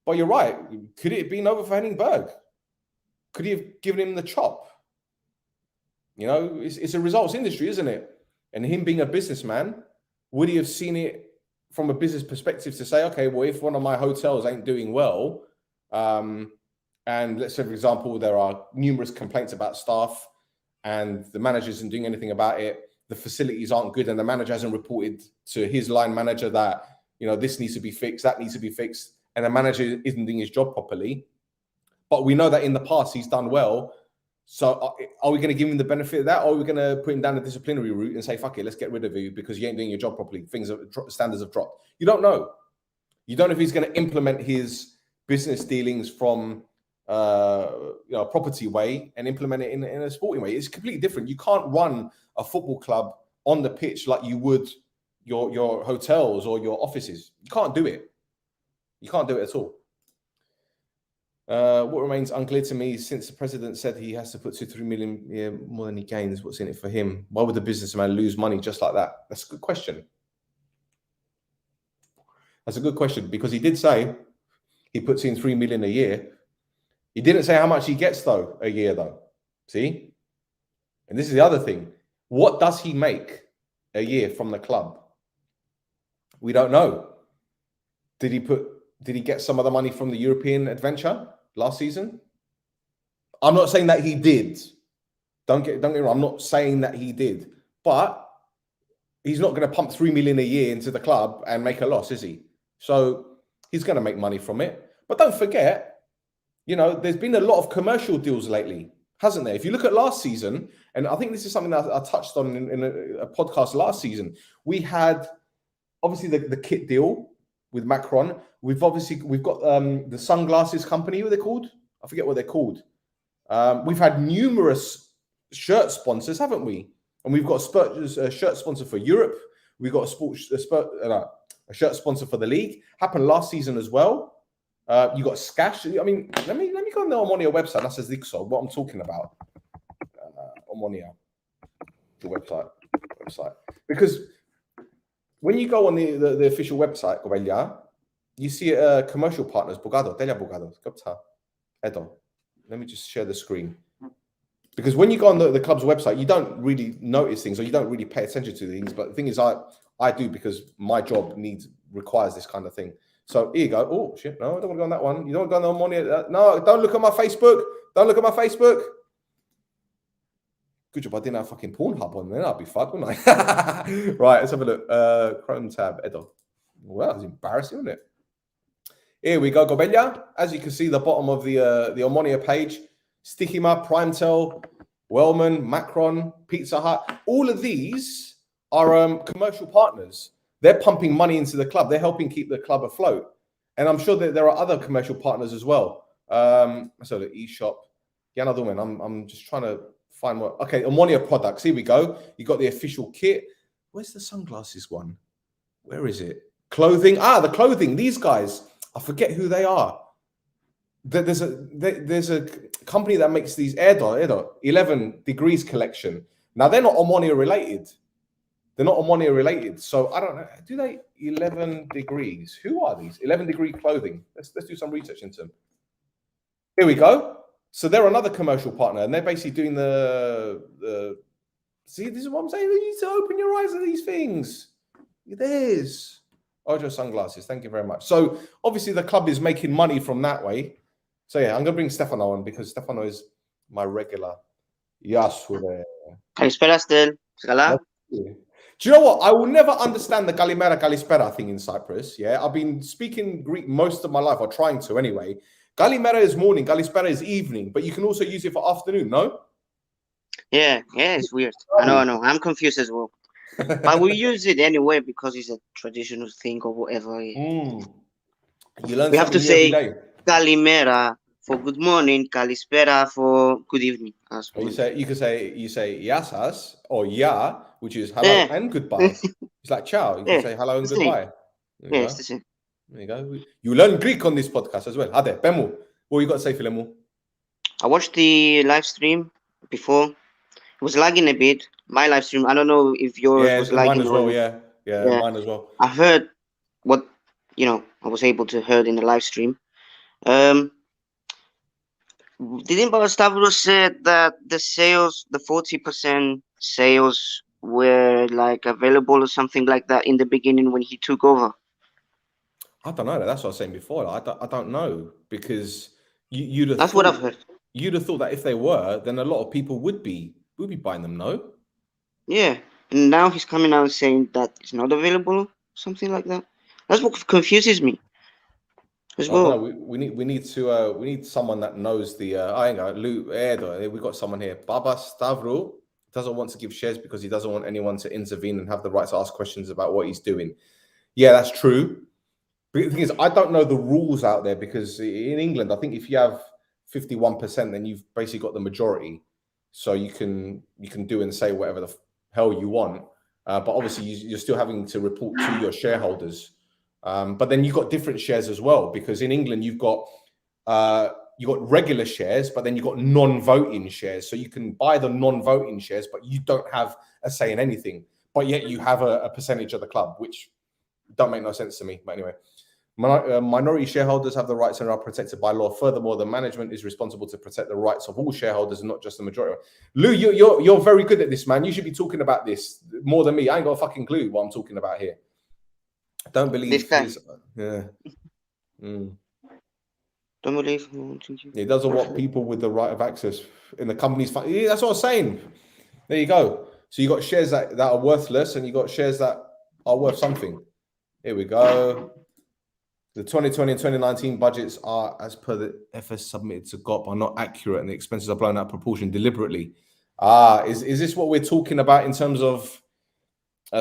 But you're right. Could it have been over for Henning Berg? Could he have given him the chop? You know, it's a results industry, isn't it? And him being a businessman, would he have seen it from a business perspective to say, okay, well, if one of my hotels ain't doing well, and let's say, for example, there are numerous complaints about staff and the manager isn't doing anything about it, the facilities aren't good, and the manager hasn't reported to his line manager that, you know, this needs to be fixed, that needs to be fixed, and the manager isn't doing his job properly. But we know that in the past he's done well. So are we going to give him the benefit of that, or are we going to put him down the disciplinary route and say, fuck it, let's get rid of you because you ain't doing your job properly? Standards have dropped. You don't know. You don't know if he's going to implement his business dealings from property way and implement it in a sporting way. It's completely different. You can't run a football club on the pitch like you would your hotels or your offices. You can't do it. You can't do it at all. What remains unclear to me, since the president said he has to put 2-3 million more than he gains, what's in it for him? Why would the businessman lose money just like that? That's a good question. That's a good question, because he did say he puts in 3 million a year. He didn't say how much he gets though a year though. See? And this is the other thing. What does he make a year from the club? We don't know. Did he put Did he get some of the money from the European adventure last season? I'm not saying that he did. Don't get me wrong. I'm not saying that he did, but he's not going to pump 3 million a year into the club and make a loss, is he? So he's going to make money from it. But don't forget, you know, there's been a lot of commercial deals lately, hasn't there? If you look at last season, and I think this is something that I touched on in a podcast last season, we had obviously the kit deal with Macron. We've got the sunglasses company. What they're called? I forget what they're called. We've had numerous shirt sponsors, haven't we? And we've got a shirt sponsor for Europe. We've got a shirt sponsor for the league. Happened last season as well. You got Scash. I mean, let me go on the Omonoia website. That's Zixo, what I'm talking about. Omonoia, the website. Because when you go on the official website, Gobelia, you see commercial partners. Bugado, Delia Bugado. Edo. Let me just share the screen. Because when you go on the club's website, you don't really notice things or you don't really pay attention to things. But the thing is, I do because my job requires this kind of thing. So here you go. Oh, shit. No, I don't want to go on that one. You don't want to go on Omonoia. No, don't look at my Facebook. Don't look at my Facebook. Good job I didn't have fucking Pornhub on there. I'd be fucked, wouldn't I? Right, let's have a look. Chrome tab, Edo. Well, that was embarrassing, wasn't it? Here we go, Gobelia. As you can see, the bottom of the Omonoia page, Stikima, Primetel, Wellman, Macron, Pizza Hut. All of these are commercial partners. They're pumping money into the club. They're helping keep the club afloat. And I'm sure that there are other commercial partners as well. So the eShop. Yana Dumen, I'm just trying to find what. Okay, Omonoia products. Here we go. You got the official kit. Where's the sunglasses one? Where is it? Clothing. The clothing. These guys. I forget who they are. There's a company that makes these 11 Degrees collection. Now they're not Omonoia related. They're not Omonoia related. So I don't know. Do they 11 Degrees? Who are these? 11 Degree clothing. Let's do some research into them. Here we go. So they're another commercial partner, and they're basically doing the. See, this is what I'm saying. You need to open your eyes to these things. It is. Ojo sunglasses. Thank you very much. So obviously the club is making money from that way. So yeah, I'm gonna bring Stefano on because Stefano is my regular. Yasure. Kalispera, Stel. Do you know what? I will never understand the Kalimera Kalispera thing in Cyprus. Yeah, I've been speaking Greek most of my life, or trying to anyway. Kalimera is morning, Kalispera is evening, but you can also use it for afternoon, no? Yeah, it's weird. I know. I'm confused as well. But we use it anyway because it's a traditional thing or whatever. You learn We have to something new say every day. Kalimera for good morning, Kalispera for good evening. You say yasas or ya, which is hello and goodbye. It's like ciao. You can say hello and goodbye. Yeah, it's the same. There you go. You learn Greek on this podcast as well. Hade, Bemu. What you got to say, Filemu? I watched the live stream before. It was lagging a bit. My live stream. I don't know if yours was lagging. Mine as well. Yeah, mine as well. I heard what I was able to hear in the live stream. Didn't Papastavrou said that the sales, the 40% sales were like available or something like that in the beginning when he took over? I don't know. That's what I was saying before. I don't know because you'd have. That's what I've heard. You'd have thought that if they were, then a lot of people would be buying them. No. Yeah, and now he's coming out saying that it's not available, something like that. That's what confuses me as well. We need someone that knows the. We got someone here. Papastavrou doesn't want to give shares because he doesn't want anyone to intervene and have the right to ask questions about what he's doing. Yeah, that's true. But the thing is, I don't know the rules out there because in England, I think if you have 51%, then you've basically got the majority. So you can do and say whatever the hell you want. But obviously, you're still having to report to your shareholders. But then you've got different shares as well, because in England, you've got regular shares, but then you've got non-voting shares. So you can buy the non-voting shares, but you don't have a say in anything. But yet you have a percentage of the club, which don't make no sense to me. But anyway, minority shareholders have the rights and are protected by law. Furthermore, the management is responsible to protect the rights of all shareholders and not just the majority. Lou, you're very good at this, man. You should be talking about this more than me. I ain't got a fucking clue what I'm talking about here. Don't believe this guy. Yeah. Mm. Don't believe. It doesn't want people with the right of access in the company's fund. Yeah, that's what I'm saying. There you go. So you got shares that are worthless, and you got shares that are worth something. Here we go. The 2020 and 2019 budgets are, as per the FS submitted to GOP, are not accurate, and the expenses are blown out of proportion deliberately. Is this what we're talking about in terms of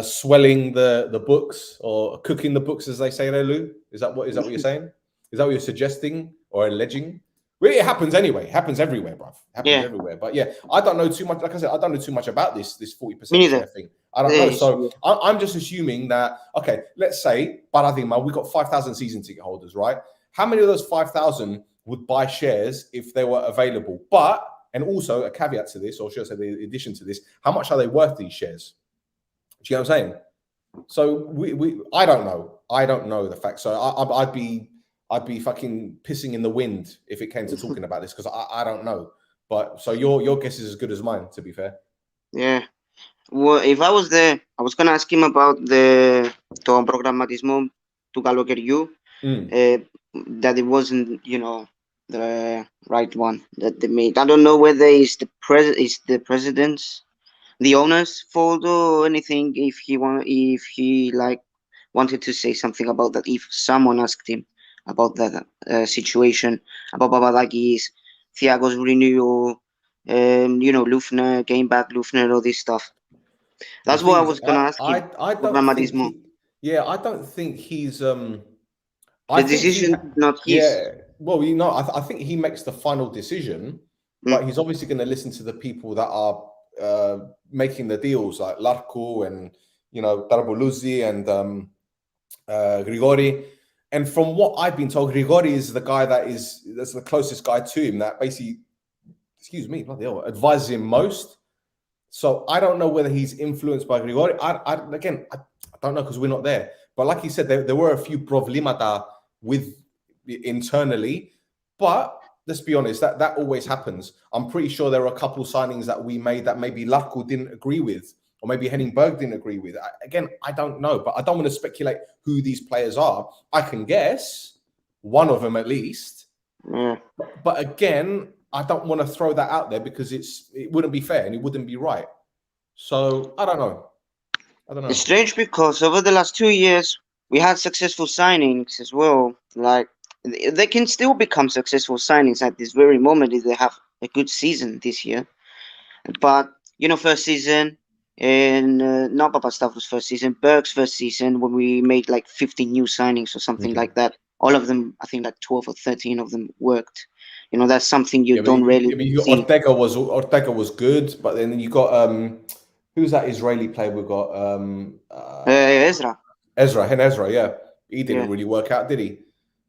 swelling the books or cooking the books, as they say there, Lou? Is that what you're saying? Is that what you're suggesting or alleging? Really, it happens anyway. It happens everywhere, bruv. It happens everywhere. But yeah, I don't know too much. Like I said, I don't know too much about this 40% share thing. I don't know. So I'm just assuming that, okay, let's say, Paradima, we got 5,000 season ticket holders, right? How many of those 5,000 would buy shares if they were available? But, and also a caveat to this, or should I say the addition to this, how much are they worth, these shares? Do you know what I'm saying? So I don't know. I don't know the facts. So I'd be fucking pissing in the wind if it came to talking about this, because I don't know. But so your guess is as good as mine, to be fair. Yeah. Well, if I was there, I was gonna ask him about το προγραμματισμό του καλοκαιριού, that it wasn't, the right one that they made. I don't know whether it's the president's, the owner's fault or anything. If he wanted to say something about that, if someone asked him about that situation, about Papadakis, Thiago's renewal, Lufner, game back Lufner, all this stuff. That's what I was gonna ask him. I don't think I don't think he's the decision is not his. Yeah, well, I think he makes the final decision, but he's obviously going to listen to the people that are making the deals, like Larco and Tarbuluzzi and Grigori. And from what I've been told, Grigori is the guy that's the closest guy to him, that basically, advises him most. So I don't know whether he's influenced by Grigori. I don't know, because we're not there. But like you said, there were a few problemata internally. But let's be honest, that always happens. I'm pretty sure there are a couple signings that we made that maybe Larco didn't agree with, or maybe Henning Berg didn't agree with. I don't know, but I don't want to speculate who these players are. I can guess one of them at least. But again, I don't want to throw that out there because it wouldn't be fair and it wouldn't be right. So I don't know. It's strange because over the last 2 years we had successful signings as well. Like, they can still become successful signings at this very moment if they have a good season this year. But first season, and not Papastafrou's first season, Berg's first season, when we made like 50 new signings or something like that. All of them, I think like 12 or 13 of them worked. That's something you don't really see. Ortega was good, but then you got who's that Israeli player we got? Ezra, yeah. He didn't really work out, did he?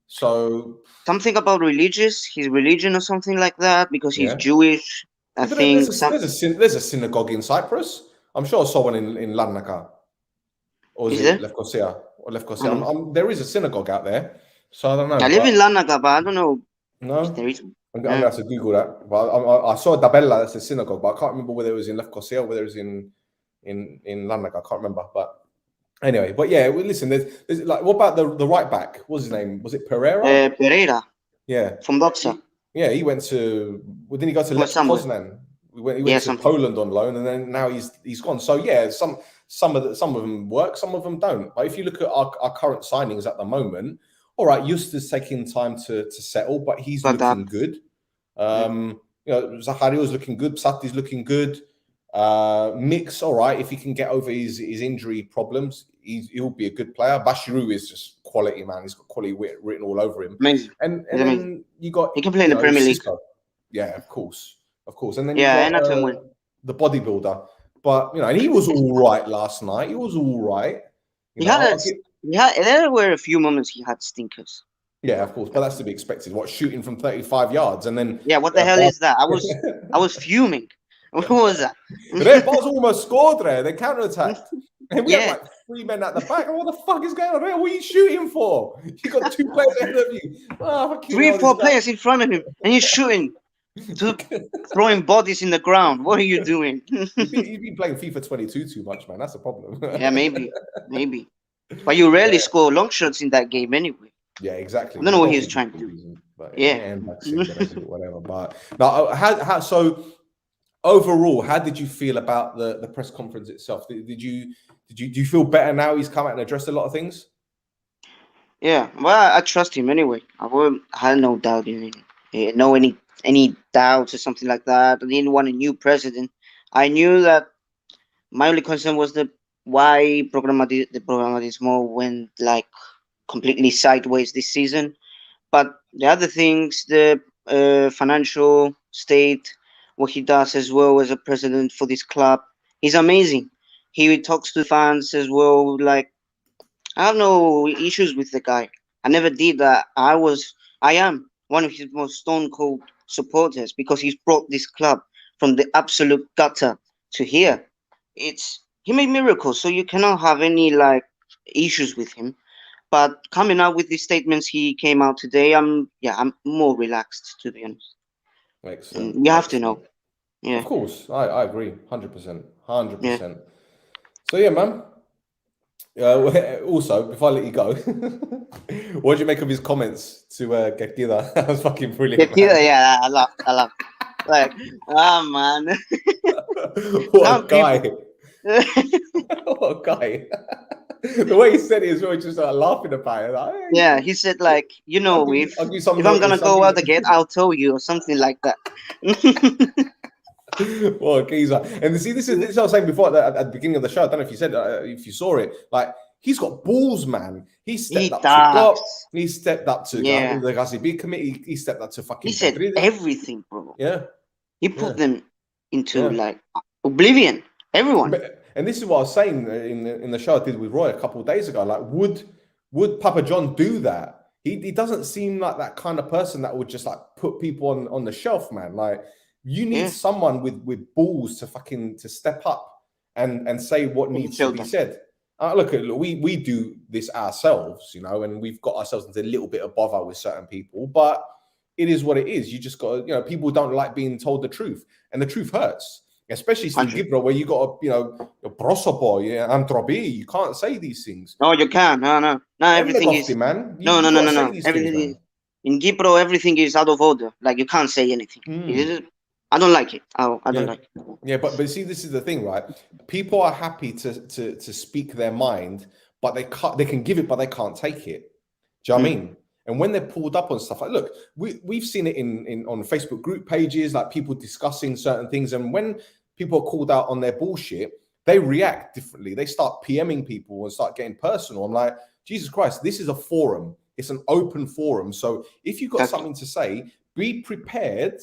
So something about his religion or something like that, because he's Jewish. I think there's a synagogue in Cyprus. I'm sure I saw one in Larnaca. Or is it Lefkosia? There is a synagogue out there. So I don't know. I live in Larnaca, but I don't know. No, I'm going to have to Google that. But I saw Dabella, that's a synagogue, but I can't remember whether it was in Lefkosia or whether it was in Larnaca. I can't remember. But anyway, listen, there's like, what about the right back? What's his name? Was it Pereira? Pereira. Yeah. From Doxa. Yeah, he went to. Well, didn't he go to Lech Poznan? He went to Poland on loan, and then now he's gone. So yeah, some of them work, some of them don't. But if you look at our current signings at the moment, all right, Justus taking time to settle, but he's looking good. Zacharia's looking good. Psati's looking good. Mix, all right, if he can get over his injury problems, he'll be a good player. Bashiru is just quality, man. He's got quality written all over him. Amazing. And then you got, he can play in the Premier League. Yeah, of course. And then you got the bodybuilder. But and he was all right last night. He was all right. There were a few moments he had stinkers. Yeah, of course, but that's to be expected. What, shooting from 35 yards and then? Yeah, what the hell is that? I was fuming. What was that? Red Balls almost scored there. They counter-attacked. And we had like 3 men at the back. What the fuck is going on there? What are you shooting for? You got 2 players ahead of you. 3 or 4 players in front of him, and you're shooting, throwing bodies in the ground. What are you doing? You've been playing FIFA 22 too much, man. That's the problem. Yeah, maybe. But you rarely score long shots in that game anyway. Yeah, exactly. I don't know what he was Hopefully trying to good do. reason, but Yeah. and vaccine gonna do whatever. But now, so overall, how did you feel about the press conference itself? Did you do you feel better now? He's come out and addressed a lot of things. Yeah, well, I trust him anyway. I had no doubt in him. No any doubts or something like that. I didn't want a new president. I knew that my only concern was why the programmatismo went like completely sideways this season. But the other things, the financial state, what he does as well as a president for this club, he's amazing. He talks to fans as well, like I have no issues with the guy. I never did that. I am one of his most stone cold supporters because he's brought this club from the absolute gutter to here. He made miracles, so you cannot have any like issues with him. But coming out with these statements he came out today, I'm more relaxed to be honest. Excellent, And you have to excellent. know, yeah, Of course, I agree, 100%, yeah. 100%. So yeah, man. Also, before I let you go, what do you make of his comments to Gekida? That was fucking brilliant, man. Yeah, I love. Like, ah man, What a some guy! people. What a guy! The way he said it as well, just started laughing about it. Like, hey, Yeah, he said like, I'll give you some if I'm gonna notice. I'll go give out again, you. I'll tell you or something like that. What a geezer! And see, this is what I was saying before at the beginning of the show. I don't know if you said if you saw it. Like he's got balls, man. He stepped He up to GOP. does. He stepped up to Yeah, the Gazibi committee. He stepped up to he fucking said Pedri. everything, bro. Yeah, He yeah, put them into yeah. like oblivion. Everyone. And this is what I was saying in the show I did with Roy a couple of days ago. Like, would Papa John do that? He doesn't seem like that kind of person that would just like put people on the shelf, man. Like, you need Yeah, someone with balls to step up and say what and he needs to showed be them. said. Look, we do this ourselves, you know, and we've got ourselves into a little bit of bother with certain people, but it is what it is. You just got to, you know, people don't like being told the truth, and the truth hurts. Especially Steve 100. Gibro, where you got to, you know, prosopo, anthropi. You can't say these things. No, you can't. No. Everything is Man. no. You got to say these things, Everything is man. in Gipro. Everything is out of order. Like you can't say anything. I don't like it. I don't like it. Yeah, but see, this is the thing, right? People are happy to speak their mind, but they can't. They can give it, but they can't take it. Do you know what I mean? And when they're pulled up on stuff like, look, we've seen it in on Facebook group pages, like people discussing certain things, and when people are called out on their bullshit, they react differently. They start PMing people and start getting personal. I'm like, Jesus Christ, this is a forum. It's an open forum. So if you've got something to say, be prepared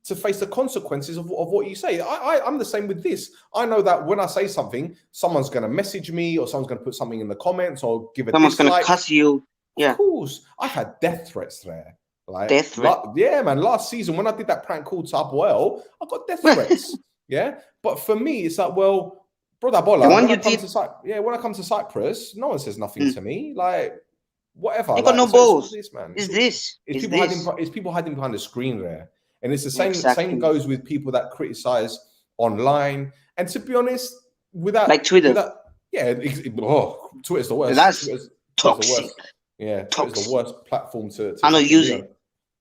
to face the consequences of what you say. I'm the same with this. I know that when I say something, someone's going to message me or someone's going to put something in the comments or give a Someone's dislike. gonna cuss you. Yeah. Of course. I've had death threats there. Like, Death threat. yeah, man. Last season, when I did that prank call to Abuel, I got death threats. Yeah. But for me, it's like, well, brother Bola, when I come to Cyprus, no one says nothing to me. Like, whatever. You got no so balls. It's this, man. It's people hiding behind the screen there. And it's the same. Exactly. Same goes with people that criticize online. And to be honest, without like Twitter, Twitter's the worst. That's toxic. The worst. Yeah, Twitter's the worst platform to I don't use it.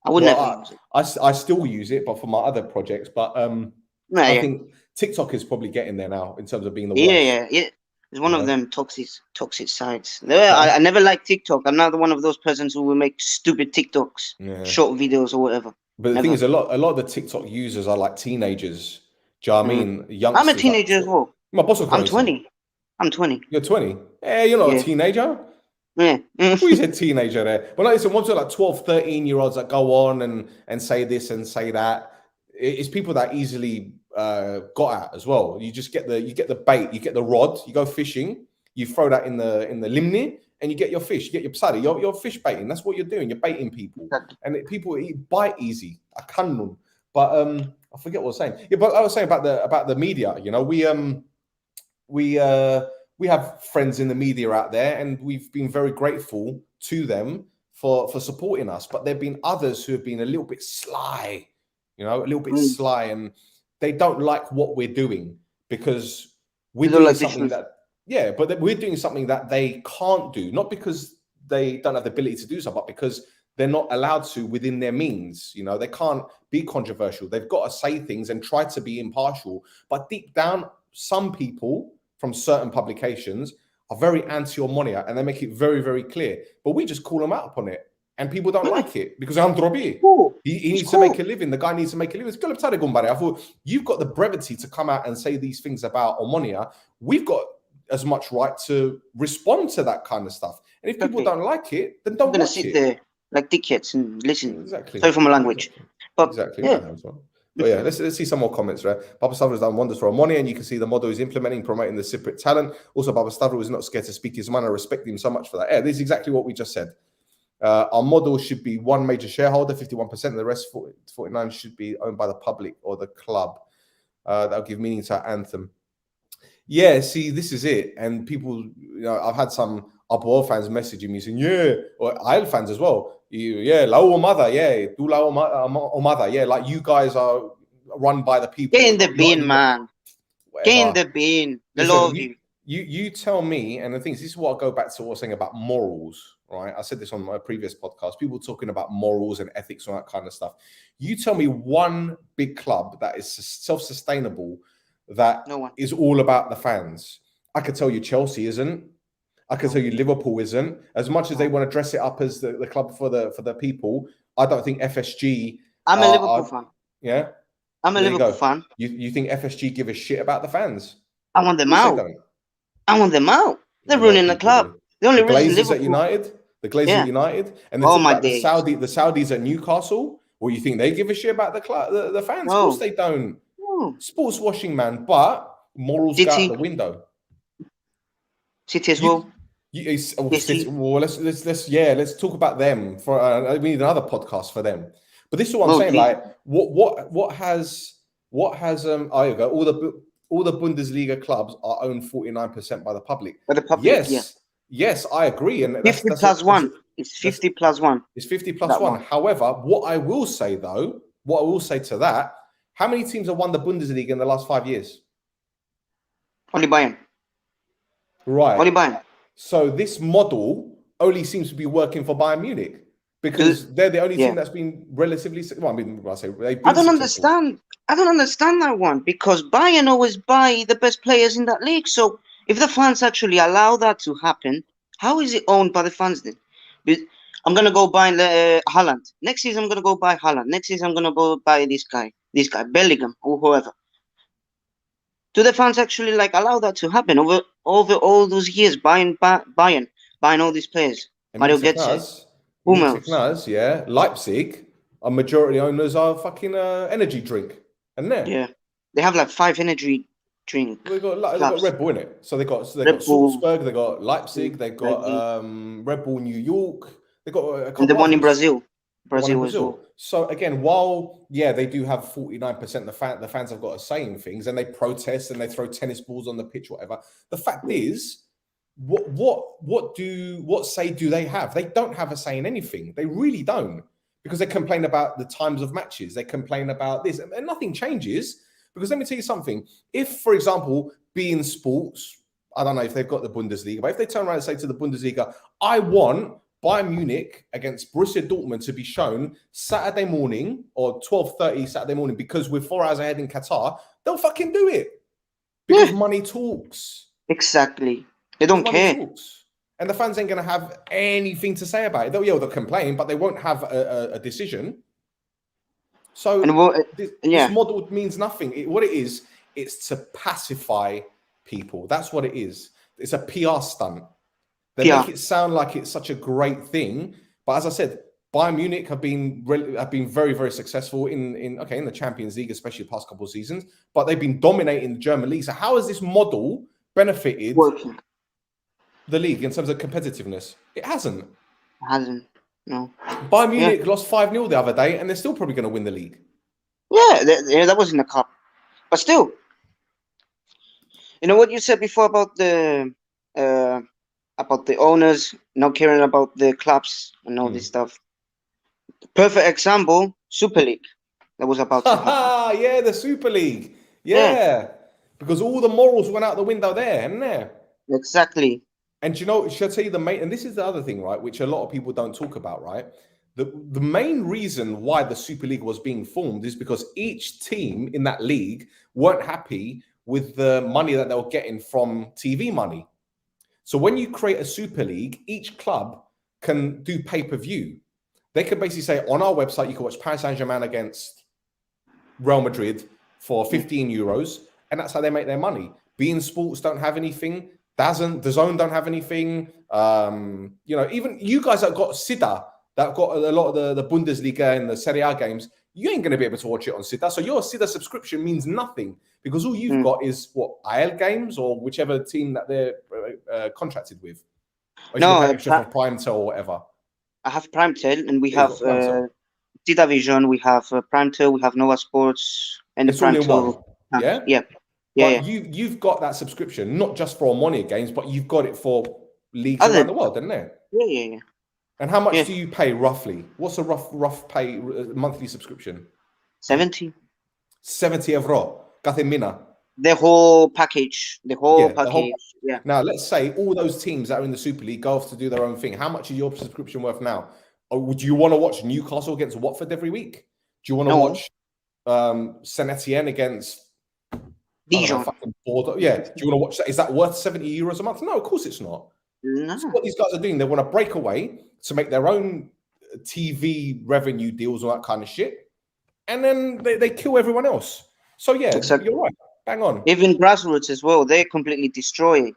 I would never use it. I still use it, but for my other projects. But I think TikTok is probably getting there now in terms of being the worst. Yeah. It's one of them toxic sites. I never liked TikTok. I'm not one of those persons who will make stupid TikToks, short videos or whatever. But the thing is, a lot of the TikTok users are like teenagers. Do you know what I mean? Youngsters. I'm a teenager as well. I'm 20. You're 20. Yeah, you're not a teenager. Yeah. We said teenager there. But like, listen, once you're like 12, 13-year-olds that go on and say this and say that, it's people that easily got at as well. You just get the bait, you get the rod, you go fishing, you throw that in the limni, and you get your fish, you get your psari. You're fish baiting. That's what you're doing. You're baiting people, and people bite easy. I can, but I forget what I was saying. Yeah, but I was saying about the media. You know, we have friends in the media out there, and we've been very grateful to them for supporting us. But there've been others who have been a little bit sly, you know, a little bit sly, and they don't like what we're doing because we're doing something that, but we're doing something that they can't do, not because they don't have the ability to do so, but because they're not allowed to within their means. You know, they can't be controversial. They've got to say things and try to be impartial. But deep down, some people from certain publications are very anti-Omonoia, and they make it very, very clear. But we just call them out upon it. And people don't like it because I'm Drobi. Cool. He needs to make a living. The guy needs to make a living. I thought you've got the brevity to come out and say these things about Omonoia. We've got as much right to respond to that kind of stuff. And if people don't like it, then don't I'm gonna watch sit it. there like dickheads and listen. Exactly. Sorry for my language. But Exactly. yeah. But yeah, let's see some more comments, right? Papastavrou has done wonders for Omonoia, and you can see the model he's implementing, promoting the Cypriot talent. Also, Papastavrou is not scared to speak his mind. I respect him so much for that. Yeah, this is exactly what we just said. Our model should be one major shareholder, 51%, and the rest, 49, should be owned by the public or the club. That'll give meaning to our anthem. Yeah, see, this is it. And people, you know, I've had some Upwell fans messaging me saying, yeah, or IL fans as well. Yeah, La Omada, yeah, do La Omada, yeah, like you guys are run by the people. Get in the bin, man. Get in the bin. They love you. You tell me, and the thing is, this is what I go back to what I was saying about morals, right? I said this on my previous podcast. People talking about morals and ethics and that kind of stuff. You tell me one big club that is self-sustainable that is all about the fans. I could tell you Chelsea isn't. I could tell you Liverpool isn't. As much as they want to dress it up as the club for the people, I don't think FSG. I'm a Liverpool fan. Yeah, I'm a Liverpool fan. You think FSG give a shit about the fans? I want them out. I want them out. They're ruining the club. The only reason Glazers at United, the Glazers at United, and the Saudis at Newcastle. Well, you think they give a shit about the club, the fans? Of course they don't. Sports washing, man. But morals go out the window. City as well. Well, let's talk about them for. We need another podcast for them. But this is what I'm saying. Like, what has oh, here you go. All the Bundesliga clubs are owned 49% by the public. By the public, yes, I agree. And 50 plus 1. It's 50 plus 1. It's 50 plus 1. However, what I will say though, to that, how many teams have won the Bundesliga in the last 5 years? Only Bayern. Right. Only Bayern. So this model only seems to be working for Bayern Munich because they're the only team that's been relatively. Well, I mean, I don't understand. I don't understand that one because Bayern always buy the best players in that league. So if the fans actually allow that to happen, how is it owned by the fans then? I'm gonna go buy Haaland. Next season I'm gonna go buy Haaland. Next season I'm gonna go buy this guy, Bellingham or whoever. Do the fans actually like allow that to happen over all those years? Buying all these players. Mario Götze. Who else? Yeah, Leipzig. A majority owners are fucking energy drink, and they have like 5 energy drink. They got Red Bull in it. So they got Salzburg, they got Leipzig, they got Red Bull New York. They got a couple and the one in Brazil. As well. So again, while they do have 49%, the fans have got a say in things, and they protest and they throw tennis balls on the pitch, whatever. The fact is, what say do they have? They don't have a say in anything. They really don't, because they complain about the times of matches. They complain about this, and nothing changes. Because let me tell you something. If, for example, beIN Sports, I don't know if they've got the Bundesliga, but if they turn around and say to the Bundesliga, I want Bayern Munich against Borussia Dortmund to be shown Saturday morning or 12:30 Saturday morning because we're 4 hours ahead in Qatar, they'll fucking do it. Because money talks. Exactly. They don't care. Talks. And the fans ain't going to have anything to say about it. They'll complain, but they won't have a decision. So this model means nothing. What it is, it's to pacify people. That's what it is. It's a PR stunt. They make it sound like it's such a great thing, but as I said, Bayern Munich have been very, very successful in the Champions League, especially the past couple of seasons. But they've been dominating the German league. So how has this model benefited the league in terms of competitiveness? It hasn't. No. Bayern Munich lost 5-0 the other day, and they're still probably going to win the league. Yeah, that was in the cup, but still, you know what you said before about the owners not caring about the clubs and all this stuff. Perfect example, Super League. That was about to happen. Yeah, the Super League. Yeah. Because all the morals went out the window there, hadn't there? Exactly. And you know, should I tell you the main, and this is the other thing, right, which a lot of people don't talk about, right? The main reason why the Super League was being formed is because each team in that league weren't happy with the money that they were getting from TV money. So when you create a Super League, each club can do pay-per-view. They can basically say, on our website, you can watch Paris Saint-Germain against Real Madrid for 15 euros, and that's how they make their money. beIN Sports don't have anything. DAZN don't have anything. You know, even you guys that got SIDA, that got a lot of the Bundesliga and the Serie A games, you ain't going to be able to watch it on SIDA. So your SIDA subscription means nothing because all you've got is what, IL games or whichever team that they're contracted with. Or No, you extra for Primetel or whatever. I have Primetel, and we Yeah, have you've got Primetel. SIDA Vision, we have Primetel, we have Nova Sports, and It's the all in Primetel. one. Yeah? Yeah. But you've got that subscription, not just for Omonoia games, but you've got it for leagues Other- around the world, isn't it? Yeah. And how much Yeah. do you pay roughly? What's a rough pay monthly subscription? 70. 70 euro. Κάθε μήνα. The whole package. The whole Yeah, package. the Now, let's say all those teams that are in the Super League go off to do their own thing. How much is your subscription worth now? Or would you want to watch Newcastle against Watford every week? Do you want to No. watch Saint Etienne against Dijon. fucking Bordeaux? Yeah. Do you want to watch that? Is that worth 70 euros a month? No, of course it's not. No. So what these guys are doing, they want to break away to make their own TV revenue deals, all that kind of shit. And then they kill everyone else. So yeah, Exactly. You're right. Bang on. Even grassroots as well. They completely destroy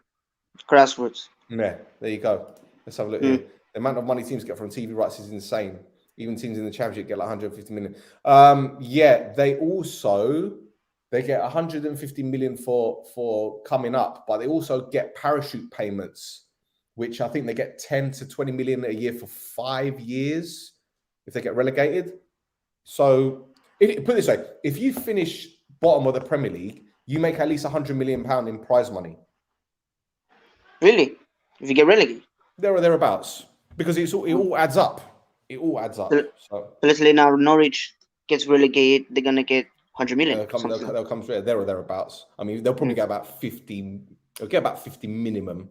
grassroots. Yeah, there you go. Let's have a look here. The amount of money teams get from TV rights is insane. Even teams in the championship get like 150 million. Yeah, they get 150 million for coming up, but they also get parachute payments, which I think they get 10 to 20 million a year for 5 years if they get relegated. So put it this way, if you finish bottom of the Premier League, you make at least £100 million in prize money. Really? If you get relegated? There or thereabouts. Because it all adds up. It all adds up. So let's say now Norwich gets relegated, they're going to get 100 million. They'll come there or thereabouts. I mean, they'll probably get about 50. They'll get about 50 minimum.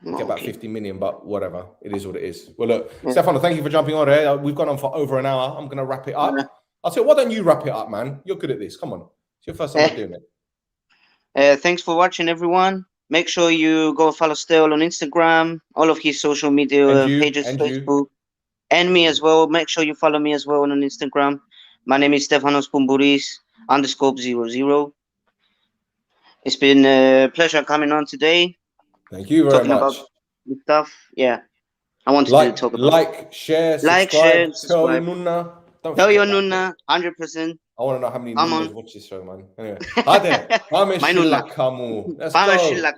Get about 50 million, but whatever. It is what it is. Well, look, Stefano, thank you for jumping on here. We've gone on for over an hour. I'm going to wrap it up. I'll say, why don't you wrap it up, man? You're good at this. Come on. It's your first time doing it. Thanks for watching, everyone. Make sure you go follow Stel on Instagram, all of his social media pages, Facebook, and me as well. Make sure you follow me as well on Instagram. My name is Stefanos Poumburis _00. It's been a pleasure coming on today. Thank you very much. About the stuff. Yeah. I wanted to talk about share, subscribe. Tell your NOUNA. Tell your NOUNA, 100%. I want to know how many NOUNAs watch this show, man. Anyway, hadi. Let's go.